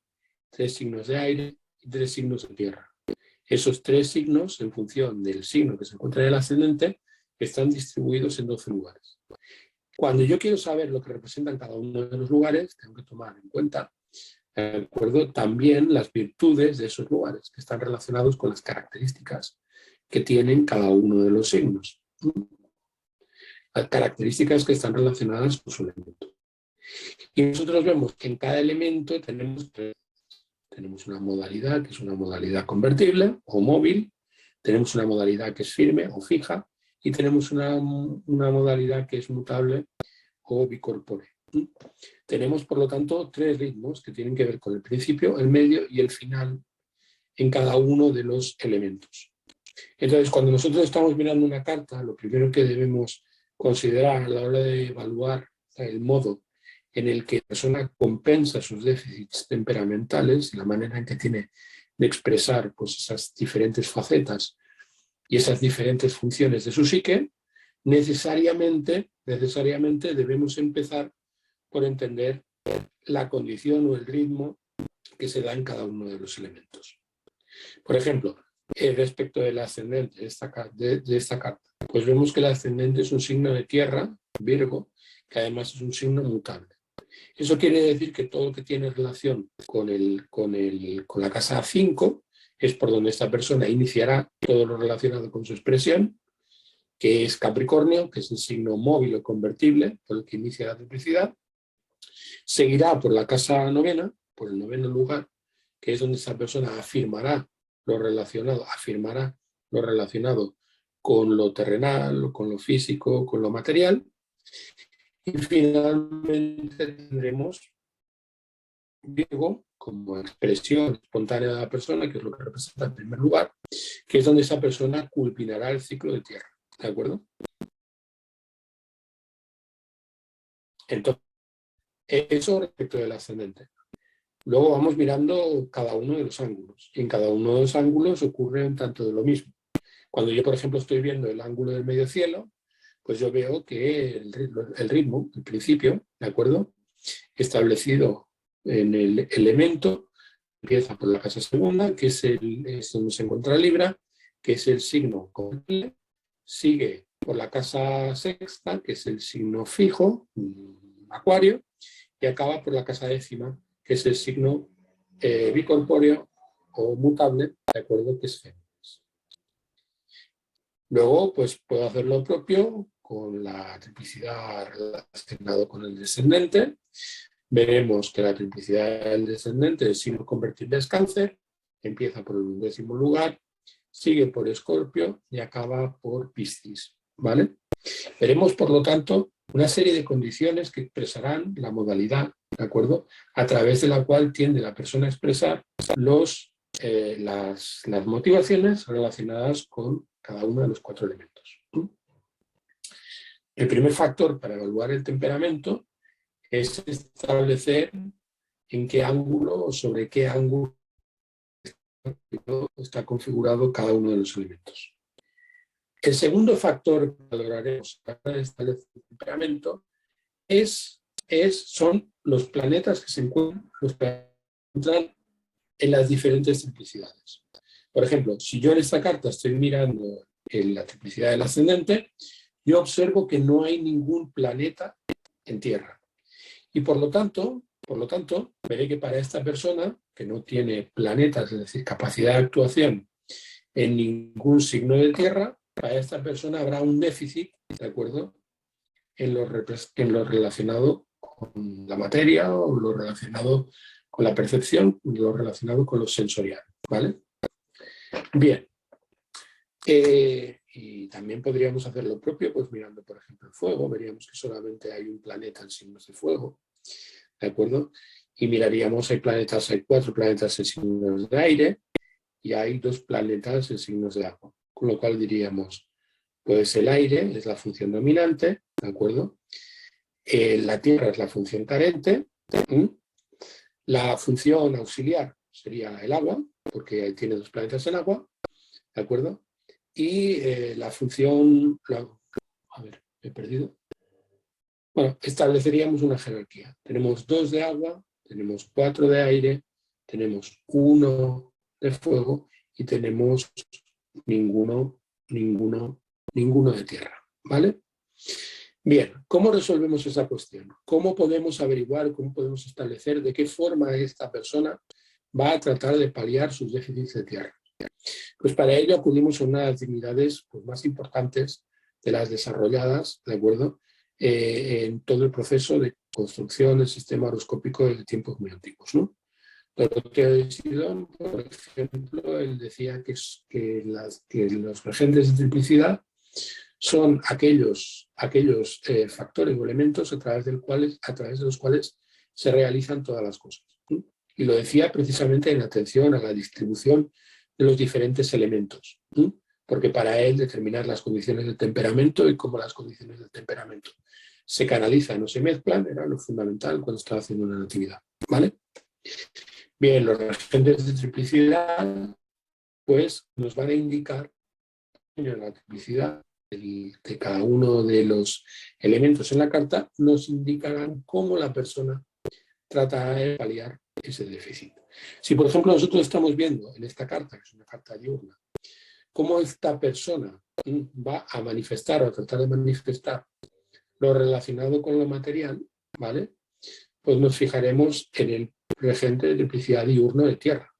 3 signos de aire y 3 signos de tierra. Esos 3 signos, en función del signo que se encuentra en el ascendente, están distribuidos en 12 lugares. Cuando yo quiero saber lo que representan cada uno de los lugares, tengo que tomar en cuenta, ¿de acuerdo?, también las virtudes de esos lugares, que están relacionados con las características que tienen cada uno de los signos. Las características que están relacionadas con su elemento. Y nosotros vemos que en cada elemento tenemos una modalidad, que es una modalidad convertible o móvil, tenemos una modalidad que es firme o fija, y tenemos una modalidad que es mutable o bicorpórea. Tenemos, por lo tanto, 3 ritmos que tienen que ver con el principio, el medio y el final en cada uno de los elementos. Entonces, cuando nosotros estamos mirando una carta, lo primero que debemos considerar a la hora de evaluar el modo en el que la persona compensa sus déficits temperamentales, la manera en que tiene de expresar pues, esas diferentes facetas y esas diferentes funciones de su psique, necesariamente debemos empezar por entender la condición o el ritmo que se da en cada uno de los elementos. Por ejemplo, respecto del ascendente de esta carta, pues vemos que el ascendente es un signo de tierra, Virgo, que además es un signo mutable. Eso quiere decir que todo lo que tiene relación con la casa 5 es por donde esta persona iniciará todo lo relacionado con su expresión, que es Capricornio, que es el signo móvil o convertible, por el que inicia la triplicidad. Seguirá por la casa 9, por el 9º lugar, que es donde esta persona afirmará lo relacionado con lo terrenal, con lo físico, con lo material. Y finalmente tendremos Virgo como expresión espontánea de la persona, que es lo que representa en primer lugar, que es donde esa persona culminará el ciclo de tierra. ¿De acuerdo? Entonces, eso respecto del ascendente. Luego vamos mirando cada uno de los ángulos. Y en cada uno de los ángulos ocurre un tanto de lo mismo. Cuando yo, por ejemplo, estoy viendo el ángulo del medio cielo, pues yo veo que el ritmo, el principio, ¿de acuerdo?, establecido en el elemento, empieza por la casa segunda, que es donde se encuentra Libra, que es el signo convertible, sigue por la casa sexta, que es el signo fijo, Acuario, y acaba por la casa 10ª, que es el signo bicorpóreo o mutable, de acuerdo, que es Géminis. Luego, pues puedo hacer lo propio con la triplicidad relacionada con el descendente. Veremos que la triplicidad del descendente, el signo convertible es Cáncer, empieza por el 11º lugar, sigue por Escorpio y acaba por Piscis, ¿vale? Veremos, por lo tanto, una serie de condiciones que expresarán la modalidad, ¿de acuerdo?, a través de la cual tiende la persona a expresar las motivaciones relacionadas con cada uno de los 4 elementos. El primer factor para evaluar el temperamento es establecer en qué ángulo o sobre qué ángulo está configurado cada uno de los elementos. El segundo factor que valoraremos para establecer el temperamento son los planetas que se encuentran en las diferentes triplicidades. Por ejemplo, si yo en esta carta estoy mirando en la triplicidad del ascendente, yo observo que no hay ningún planeta en Tierra. Y por lo tanto, veré que para esta persona, que no tiene planetas, es decir, capacidad de actuación en ningún signo de Tierra, para esta persona habrá un déficit, ¿de acuerdo?, en lo relacionado con la materia o lo relacionado con la percepción, lo relacionado con lo sensorial, ¿vale? Bien. Y también podríamos hacer lo propio, pues mirando, por ejemplo, el fuego, veríamos que solamente hay un planeta en signos de fuego, ¿de acuerdo? Y miraríamos, hay 4 planetas en signos de aire y hay 2 planetas en signos de agua, con lo cual diríamos, pues el aire es la función dominante, ¿de acuerdo? La tierra es la función carente, la función auxiliar sería el agua, porque tiene 2 planetas en agua, ¿de acuerdo? Y la función, a ver, me he perdido. Bueno, estableceríamos una jerarquía. Tenemos 2 de agua, tenemos 4 de aire, tenemos 1 de fuego y tenemos ninguno de tierra, ¿vale? Bien, ¿cómo resolvemos esa cuestión? ¿Cómo podemos averiguar, cómo podemos establecer de qué forma esta persona va a tratar de paliar sus déficits de tierra? Pues para ello acudimos a una de las divinidades pues, más importantes de las desarrolladas, ¿de acuerdo?, en todo el proceso de construcción del sistema horoscópico desde tiempos muy antiguos, ¿no? Doroteo de Sidón, por ejemplo, él decía que los regentes de triplicidad son aquellos factores o elementos a través de los cuales se realizan todas las cosas. Y lo decía precisamente en atención a la distribución de los diferentes elementos, porque para él determinar las condiciones del temperamento y cómo las condiciones del temperamento se canalizan o se mezclan era lo fundamental cuando estaba haciendo una natividad, ¿vale? Bien, los regentes de triplicidad pues nos van a indicar la triplicidad de cada uno de los elementos en la carta, nos indicarán cómo la persona trata de paliar ese déficit. Si, por ejemplo, nosotros estamos viendo en esta carta, que es una carta diurna, cómo esta persona va a manifestar o a tratar de manifestar lo relacionado con lo material, ¿vale?, pues nos fijaremos en el regente de triplicidad diurno de tierra.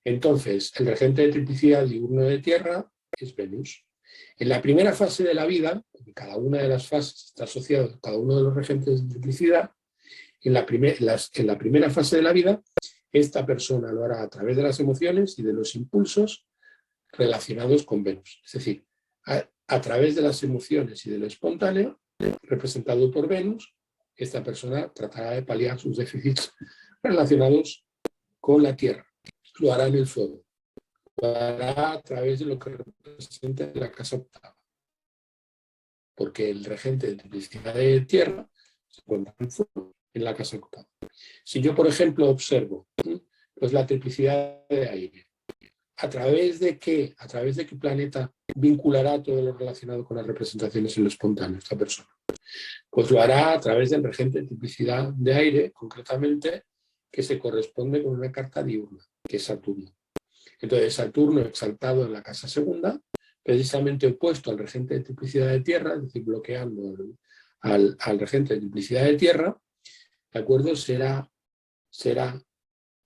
Entonces, el regente de triplicidad diurno de tierra es Venus. En la primera fase de la vida, porque cada una de las fases está asociada a cada uno de los regentes de triplicidad, en la primera fase de la vida, esta persona lo hará a través de las emociones y de los impulsos relacionados con Venus. Es decir, a través de las emociones y de lo espontáneo, representado por Venus, esta persona tratará de paliar sus déficits relacionados con la tierra. Lo hará en el fuego. Lo hará a través de lo que representa la casa octava. Porque el regente de triplicidad de tierra se encuentra en fuego, en la casa octava. Si yo, por ejemplo, observo pues la triplicidad de aire, ¿a través de qué planeta vinculará todo lo relacionado con las representaciones en lo espontáneo esta persona? Pues lo hará a través del regente de triplicidad de aire, concretamente, que se corresponde con una carta diurna, que es Saturno. Entonces, Saturno exaltado en la casa segunda, precisamente opuesto al regente de triplicidad de tierra, es decir, bloqueando al regente de triplicidad de tierra, ¿de acuerdo? Será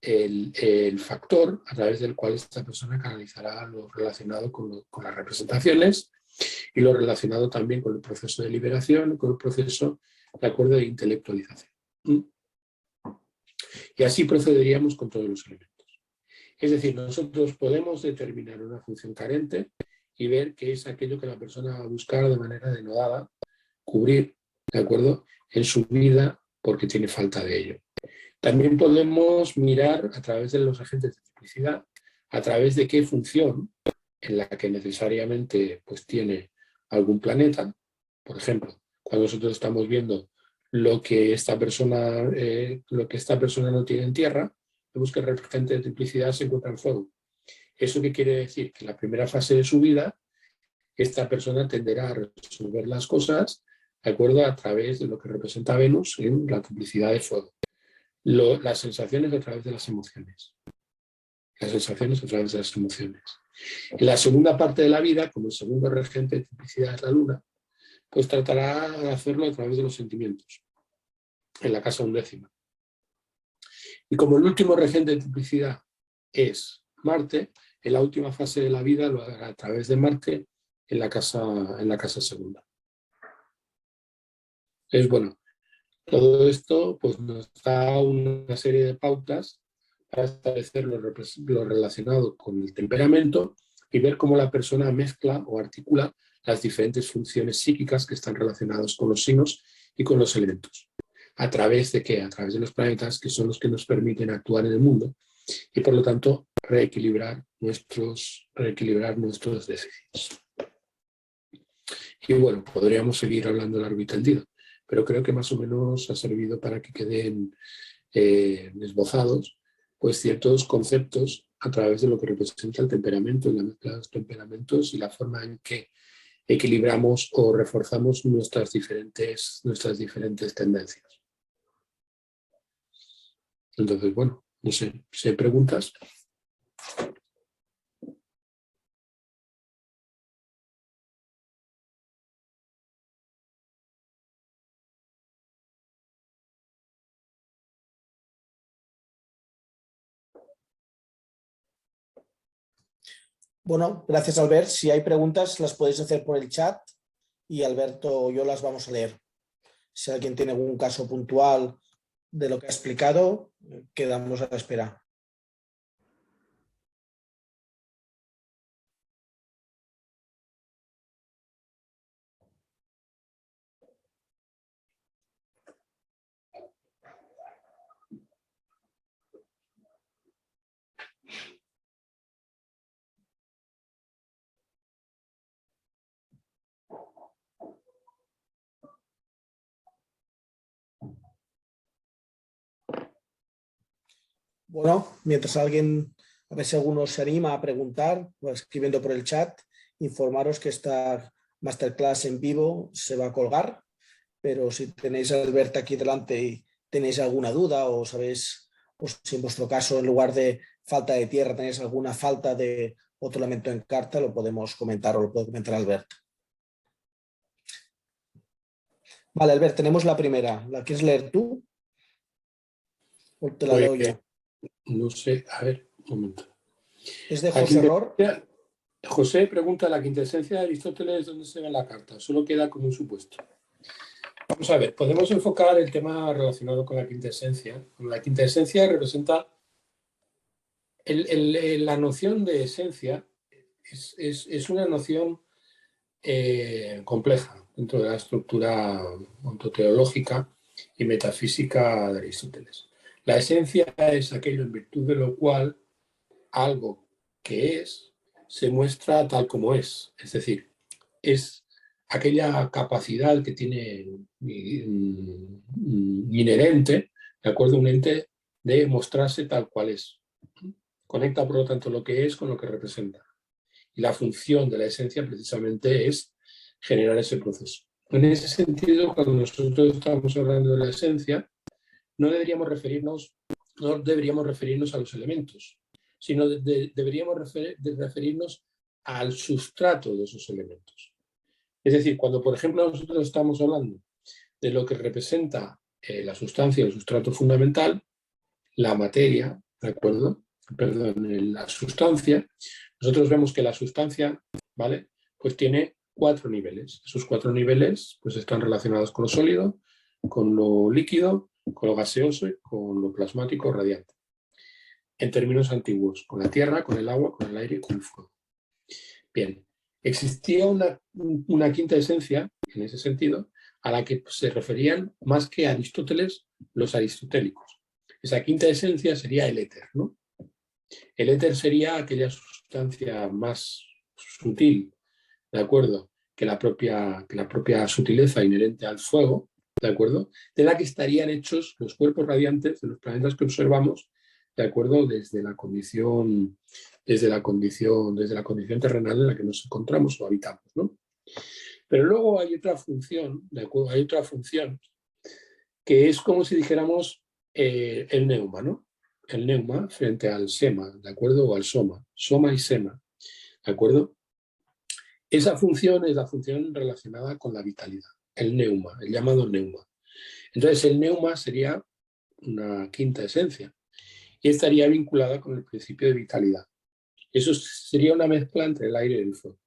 el factor a través del cual esta persona canalizará lo relacionado con las representaciones y lo relacionado también con el proceso de liberación, con el proceso, de acuerdo, de intelectualización. Y así procederíamos con todos los elementos. Es decir, nosotros podemos determinar una función carente y ver qué es aquello que la persona va a buscar de manera denodada, cubrir, ¿de acuerdo?, en su vida porque tiene falta de ello. También podemos mirar a través de los agentes de tipicidad, a través de qué función en la que necesariamente pues, tiene algún planeta. Por ejemplo, cuando nosotros estamos viendo lo que esta persona no tiene en tierra, vemos que el agente de tipicidad se encuentra en fuego. ¿Eso qué quiere decir? Que en la primera fase de su vida, esta persona tenderá a resolver las cosas de acuerdo a través de lo que representa Venus en la tipicidad de fuego. Las sensaciones a través de las emociones. Las sensaciones a través de las emociones. En la segunda parte de la vida, como el segundo regente de tipicidad es la luna, pues tratará de hacerlo a través de los sentimientos, en la casa 11ª. Y como el último regente de tipicidad es Marte, en la última fase de la vida lo hará a través de Marte en la casa segunda. Entonces, bueno, todo esto pues, nos da una serie de pautas para establecer lo relacionado con el temperamento y ver cómo la persona mezcla o articula las diferentes funciones psíquicas que están relacionadas con los signos y con los elementos. ¿A través de qué? A través de los planetas, que son los que nos permiten actuar en el mundo y, por lo tanto, reequilibrar nuestros déficits. Y bueno, podríamos seguir hablando largo y tendido, pero creo que más o menos ha servido para que queden esbozados pues ciertos conceptos a través de lo que representa el temperamento, la mezcla de los temperamentos y la forma en que equilibramos o reforzamos nuestras diferentes tendencias. Entonces, bueno, no sé, si hay preguntas. Bueno, gracias Albert. Si hay preguntas las podéis hacer por el chat y Alberto o yo las vamos a leer. Si alguien tiene algún caso puntual de lo que ha explicado, quedamos a la espera. Bueno, mientras alguien, a ver si alguno se anima a preguntar, o escribiendo por el chat, informaros que esta masterclass en vivo se va a colgar, pero si tenéis a Alberto aquí delante y tenéis alguna duda o sabéis, o si en vuestro caso en lugar de falta de tierra tenéis alguna falta de otro elemento en carta, lo podemos comentar o lo puede comentar Alberto. Vale, Albert, tenemos la primera. ¿La quieres leer tú? ¿O te la leo yo? No sé, a ver, un momento. Es de José Ror. José pregunta, ¿la quintesencia de Aristóteles dónde se ve en la carta? Solo queda como un supuesto. Vamos a ver, podemos enfocar el tema relacionado con la quintesencia. La quintesencia representa la noción de esencia, es una noción compleja dentro de la estructura ontoteológica y metafísica de Aristóteles. La esencia es aquello en virtud de lo cual algo que es se muestra tal como es decir, es aquella capacidad que tiene inherente, de acuerdo, un ente de mostrarse tal cual es. Conecta, por lo tanto, lo que es con lo que representa. Y la función de la esencia precisamente es generar ese proceso. En ese sentido, cuando nosotros estamos hablando de la esencia, no deberíamos referirnos a los elementos, sino deberíamos referirnos al sustrato de esos elementos. Es decir, cuando, por ejemplo, nosotros estamos hablando de lo que representa la sustancia, el sustrato fundamental, la materia, ¿de acuerdo? Perdón, la sustancia, nosotros vemos que la sustancia, ¿vale? Pues tiene 4 niveles. Esos 4 niveles pues están relacionados con lo sólido, con lo líquido con lo gaseoso, con lo plasmático radiante. En términos antiguos, con la tierra, con el agua, con el aire y con el fuego. Bien, existía una quinta esencia, en ese sentido, a la que se referían más que Aristóteles los aristotélicos. Esa quinta esencia sería el éter, ¿no? El éter sería aquella sustancia más sutil, ¿de acuerdo? Que la propia sutileza inherente al fuego, ¿de acuerdo? De la que estarían hechos los cuerpos radiantes de los planetas que observamos, ¿de acuerdo? Desde la condición terrenal en la que nos encontramos o habitamos, ¿no? Pero luego hay otra función, ¿de acuerdo? Hay otra función que es como si dijéramos el neuma, ¿no? El neuma frente al sema, ¿de acuerdo? O al soma y sema, ¿de acuerdo? Esa función es la función relacionada con la vitalidad, el neuma, el llamado neuma. Entonces el neuma sería una quinta esencia y estaría vinculada con el principio de vitalidad. Eso sería una mezcla entre el aire y el fuego.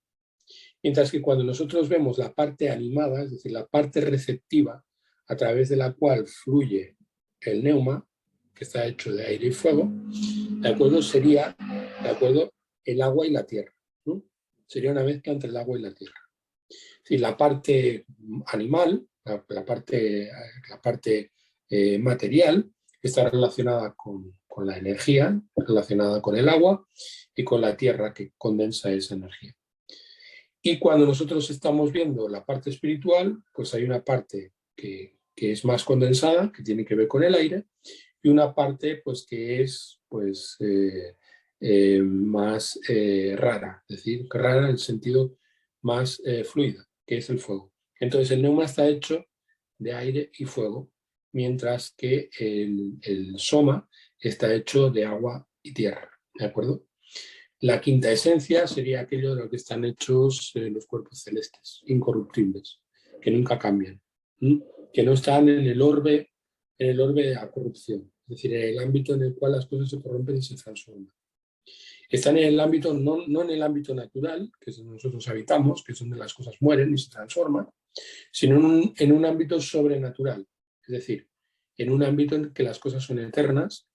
Mientras que cuando nosotros vemos la parte animada, es decir, la parte receptiva a través de la cual fluye el neuma, que está hecho de aire y fuego, ¿de acuerdo? Sería, ¿de acuerdo?, el agua y la tierra, ¿no? Sería una mezcla entre el agua y la tierra. Es decir, la parte animal, la parte material, está relacionada con la energía, relacionada con el agua y con la tierra que condensa esa energía. Y cuando nosotros estamos viendo la parte espiritual, pues hay una parte que es más condensada, que tiene que ver con el aire, y una parte pues que es pues más rara, es decir, rara en el sentido más fluida, que es el fuego. Entonces el neuma está hecho de aire y fuego, mientras que el soma está hecho de agua y tierra, ¿de acuerdo? La quinta esencia sería aquello de lo que están hechos los cuerpos celestes, incorruptibles, que nunca cambian, que no están en el orbe de la corrupción, es decir, en el ámbito en el cual las cosas se corrompen y se transforman. Están en el ámbito, no en el ámbito natural, que es donde nosotros habitamos, que es donde las cosas mueren y se transforman, sino en un ámbito sobrenatural, es decir, en un ámbito en que las cosas son eternas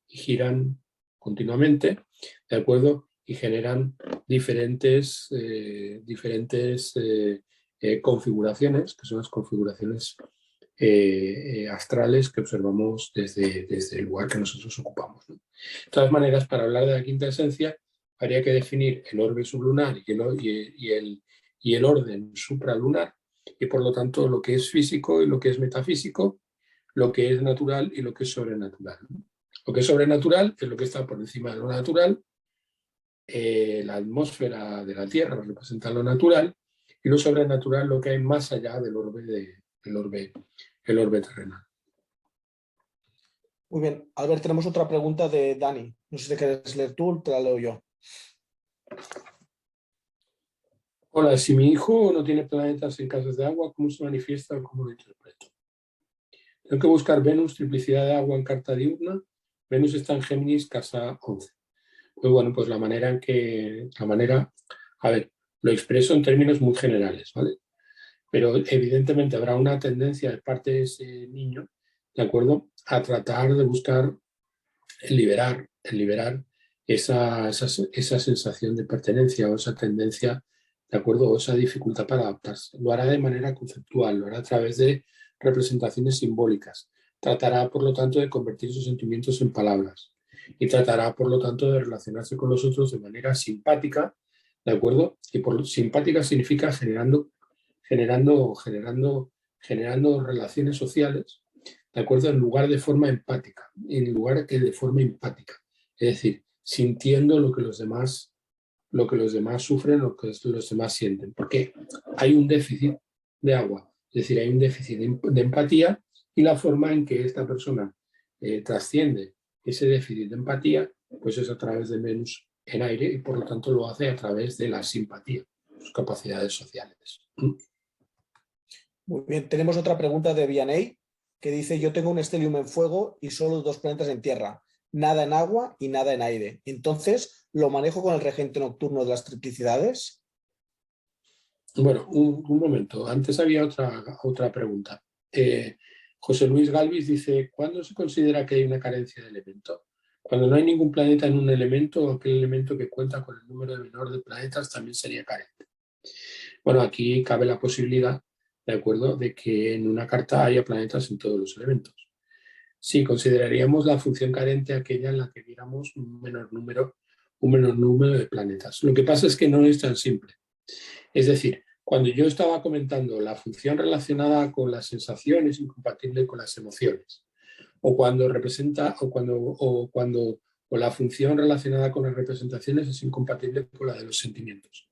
y giran continuamente, ¿de acuerdo? Y generan diferentes configuraciones, que son las configuraciones astrales que observamos desde el lugar que nosotros ocupamos, ¿no? De todas maneras, para hablar de la quinta esencia, habría que definir el orbe sublunar y el orden supralunar, y por lo tanto lo que es físico y lo que es metafísico, lo que es natural y lo que es sobrenatural, ¿no? Lo que es sobrenatural es lo que está por encima de lo natural, la atmósfera de la Tierra representa lo natural, y lo sobrenatural lo que hay más allá del orbe terrenal. Muy bien, Albert, tenemos otra pregunta de Dani. No sé si te quieres leer tú, te la leo yo. Hola, si mi hijo no tiene planetas en casas de agua, ¿cómo se manifiesta o cómo lo interpreto? Tengo que buscar Venus, triplicidad de agua en carta diurna. Venus está en Géminis, casa 11. Pues bueno, pues a ver, lo expreso en términos muy generales, ¿vale? Pero evidentemente habrá una tendencia de parte de ese niño, ¿de acuerdo?, a tratar de buscar el liberar esa sensación de pertenencia o esa tendencia, ¿de acuerdo?, o esa dificultad para adaptarse. Lo hará de manera conceptual, lo hará a través de representaciones simbólicas. Tratará, por lo tanto, de convertir sus sentimientos en palabras y tratará, por lo tanto, de relacionarse con los otros de manera simpática, ¿de acuerdo? Y por simpática significa generando relaciones sociales, ¿de acuerdo?, en lugar de forma empática, en lugar que de forma empática. Es decir, sintiendo lo que los demás sufren, lo que los demás sienten. Porque hay un déficit de agua, es decir, hay un déficit de empatía, y la forma en que esta persona trasciende ese déficit de empatía, pues es a través de Venus en aire, y por lo tanto lo hace a través de la simpatía, sus capacidades sociales. Muy bien, tenemos otra pregunta de Vianney, que dice: yo tengo un estelium en fuego y solo 2 planetas en tierra, nada en agua y nada en aire. Entonces, ¿lo manejo con el regente nocturno de las triplicidades? Bueno, un momento. Antes había otra pregunta. José Luis Galvis dice, ¿cuándo se considera que hay una carencia de elemento? Cuando no hay ningún planeta en un elemento, o aquel elemento que cuenta con el número menor de planetas también sería carente. Bueno, aquí cabe la posibilidad, ¿de acuerdo?, de que en una carta haya planetas en todos los elementos. Sí, consideraríamos la función carente aquella en la que diéramos un menor número de planetas. Lo que pasa es que no es tan simple. Es decir, cuando yo estaba comentando la función relacionada con las sensaciones incompatible con las emociones, o cuando representa, o la función relacionada con las representaciones es incompatible con la de los sentimientos.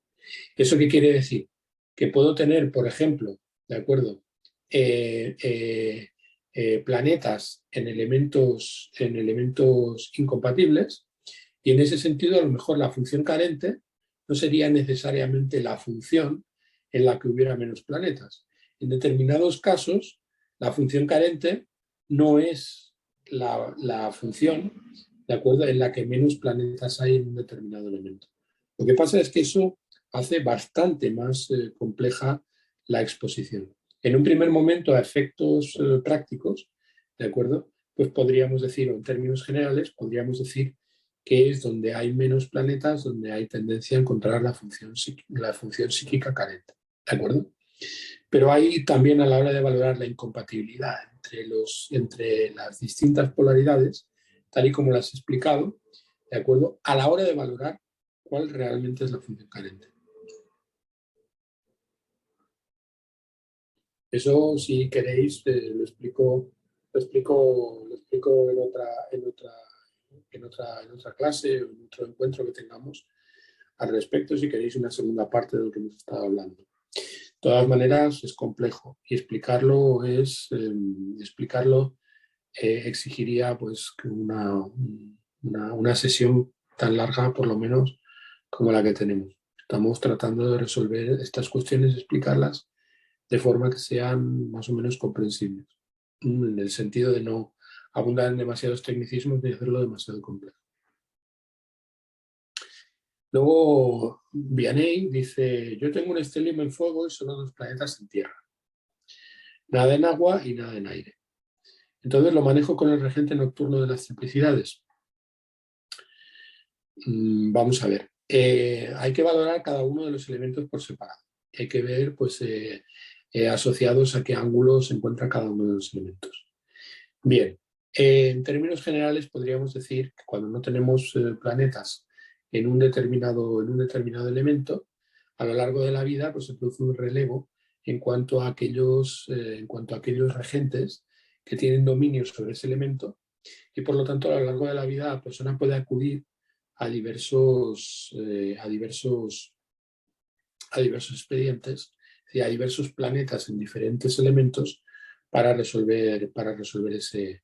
¿Eso qué quiere decir? Que puedo tener, por ejemplo, ¿de acuerdo?, planetas en elementos incompatibles, y en ese sentido a lo mejor la función carente no sería necesariamente la función en la que hubiera menos planetas. En determinados casos, la función carente no es la función, ¿de acuerdo?, en la que menos planetas hay en un determinado elemento. Lo que pasa es que eso hace bastante más compleja la exposición. En un primer momento, a efectos prácticos, ¿de acuerdo?, pues podríamos decir, o en términos generales, podríamos decir que es donde hay menos planetas, donde hay tendencia a encontrar la función psíquica carente, ¿de acuerdo? Pero hay también, a la hora de valorar la incompatibilidad entre las distintas polaridades, tal y como las he explicado, ¿de acuerdo?, a la hora de valorar cuál realmente es la función carente. Eso, si queréis, lo explico en otra clase o en otro encuentro que tengamos al respecto, si queréis una segunda parte de lo que hemos estado hablando. De todas maneras, es complejo y explicarlo exigiría pues una sesión tan larga, por lo menos, como la que tenemos. Estamos tratando de resolver estas cuestiones, explicarlas de forma que sean más o menos comprensibles, en el sentido de no abundar en demasiados tecnicismos ni hacerlo demasiado complejo. Luego, Vianney dice, yo tengo un estelium en fuego y solo 2 planetas en tierra. Nada en agua y nada en aire. Entonces lo manejo con el regente nocturno de las triplicidades. Vamos a ver. Hay que valorar cada uno de los elementos por separado. Hay que ver, pues, asociados a qué ángulo se encuentra cada uno de los elementos. Bien, en términos generales podríamos decir que cuando no tenemos planetas en un determinado elemento, a lo largo de la vida pues, se produce un relevo en cuanto a aquellos regentes que tienen dominio sobre ese elemento, y por lo tanto a lo largo de la vida la persona puede acudir a diversos expedientes, a diversos planetas en diferentes elementos para resolver ese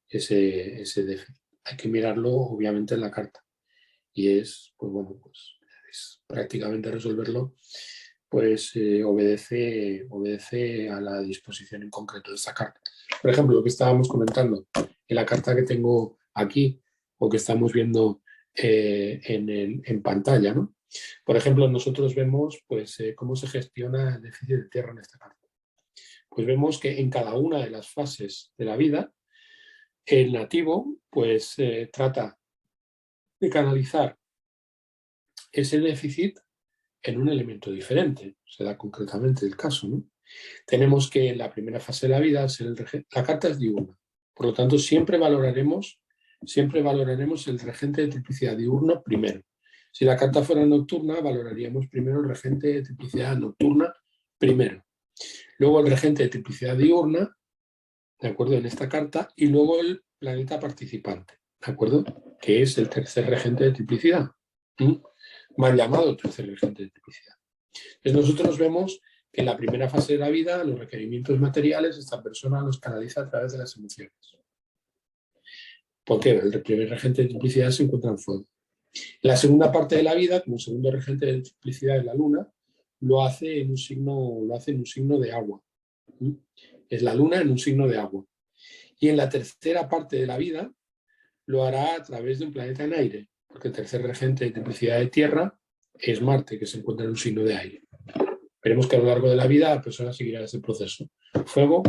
déficit. Hay que mirarlo obviamente en la carta, y es prácticamente resolverlo, pues obedece a la disposición en concreto de esta carta. Por ejemplo, lo que estábamos comentando en la carta que tengo aquí, o que estamos viendo en pantalla, ¿no? Por ejemplo, nosotros vemos pues, cómo se gestiona el déficit de tierra en esta carta. Pues vemos que en cada una de las fases de la vida, el nativo pues, trata de canalizar ese déficit en un elemento diferente. Se da concretamente el caso, ¿no? Tenemos que en la primera fase de la vida la carta es diurna. Por lo tanto, siempre valoraremos el regente de triplicidad diurno primero. Si la carta fuera nocturna, valoraríamos primero el regente de triplicidad nocturna primero. Luego el regente de triplicidad diurna, ¿de acuerdo?, en esta carta, y luego el planeta participante, ¿de acuerdo?, que es el tercer regente de triplicidad, mal llamado tercer regente de triplicidad. Entonces nosotros vemos que en la primera fase de la vida los requerimientos materiales esta persona los canaliza a través de las emociones. ¿Por qué? El primer regente de triplicidad se encuentra en fuego. En la segunda parte de la vida, como segundo regente de triplicidad de la luna, lo hace en un signo de agua. Es la luna en un signo de agua. Y en la tercera parte de la vida lo hará a través de un planeta en aire, porque el tercer regente de triplicidad de tierra es Marte, que se encuentra en un signo de aire. Veremos que a lo largo de la vida la persona seguirá ese proceso. Fuego,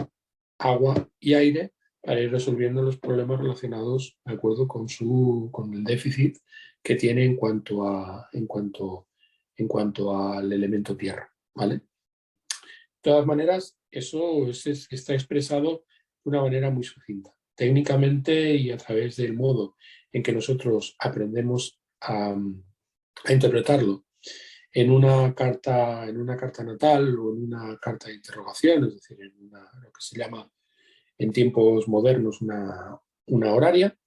agua y aire para ir resolviendo los problemas relacionados, de acuerdo, con el déficit que tiene en cuanto al elemento tierra, ¿vale? De todas maneras, eso está expresado de una manera muy sucinta. Técnicamente y a través del modo en que nosotros aprendemos a interpretarlo en una carta natal o en una carta de interrogación, es decir, lo que se llama en tiempos modernos una horaria,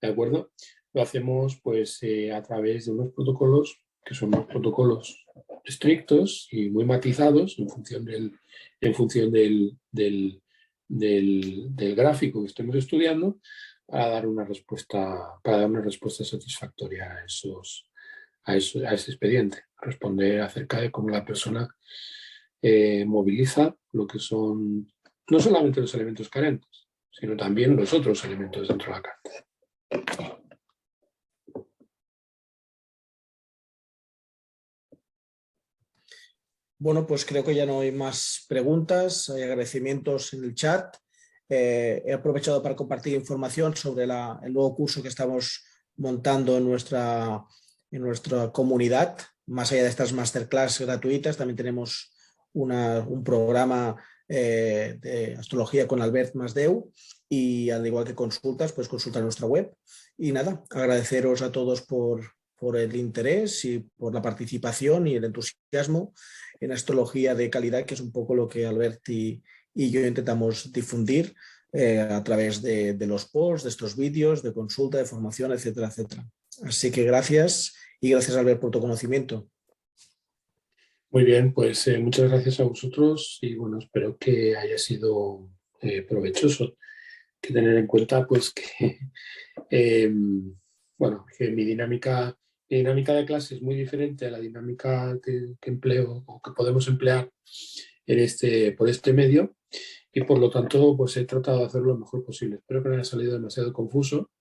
¿de acuerdo? Lo hacemos pues a través de unos protocolos que son unos protocolos estrictos y muy matizados en función del gráfico que estemos estudiando para dar una respuesta satisfactoria a ese expediente, responder acerca de cómo la persona moviliza lo que son no solamente los elementos carentes, sino también los otros elementos dentro de la carta. Bueno, pues creo que ya no hay más preguntas, hay agradecimientos en el chat. He aprovechado para compartir información sobre el nuevo curso que estamos montando en nuestra comunidad. Más allá de estas masterclass gratuitas, también tenemos un programa de astrología con Albert Masdeu, y al igual que consultas, pues consultar nuestra web. Y nada, agradeceros a todos por el interés y por la participación y el entusiasmo en astrología de calidad, que es un poco lo que Albert y yo intentamos difundir a través de los posts, de estos vídeos, de consulta, de formación, etcétera, etcétera. Así que gracias, y gracias, Albert, por tu conocimiento. Muy bien, pues muchas gracias a vosotros y bueno, espero que haya sido provechoso. Hay que tener en cuenta pues que que mi dinámica de clase es muy diferente a la dinámica que empleo o que podemos emplear por este medio, y por lo tanto pues he tratado de hacerlo lo mejor posible. Espero que no haya salido demasiado confuso.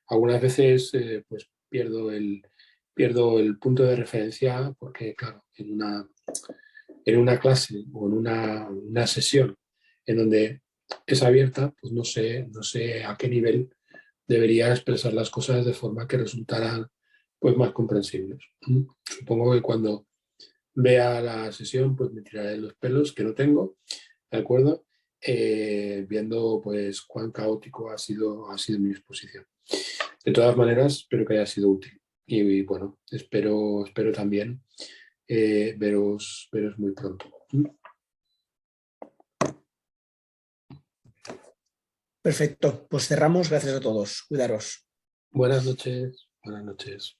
Algunas veces pues pierdo el punto de referencia porque, claro, en una clase o en una sesión en donde es abierta, pues no sé a qué nivel debería expresar las cosas de forma que resultaran pues más comprensibles. Supongo que cuando vea la sesión pues me tiraré de los pelos, que no tengo, ¿de acuerdo? Viendo pues cuán caótico ha sido mi exposición. De todas maneras, espero que haya sido útil y bueno, espero también veros muy pronto. Perfecto, pues cerramos. Gracias a todos. Cuidaros. Buenas noches. Buenas noches.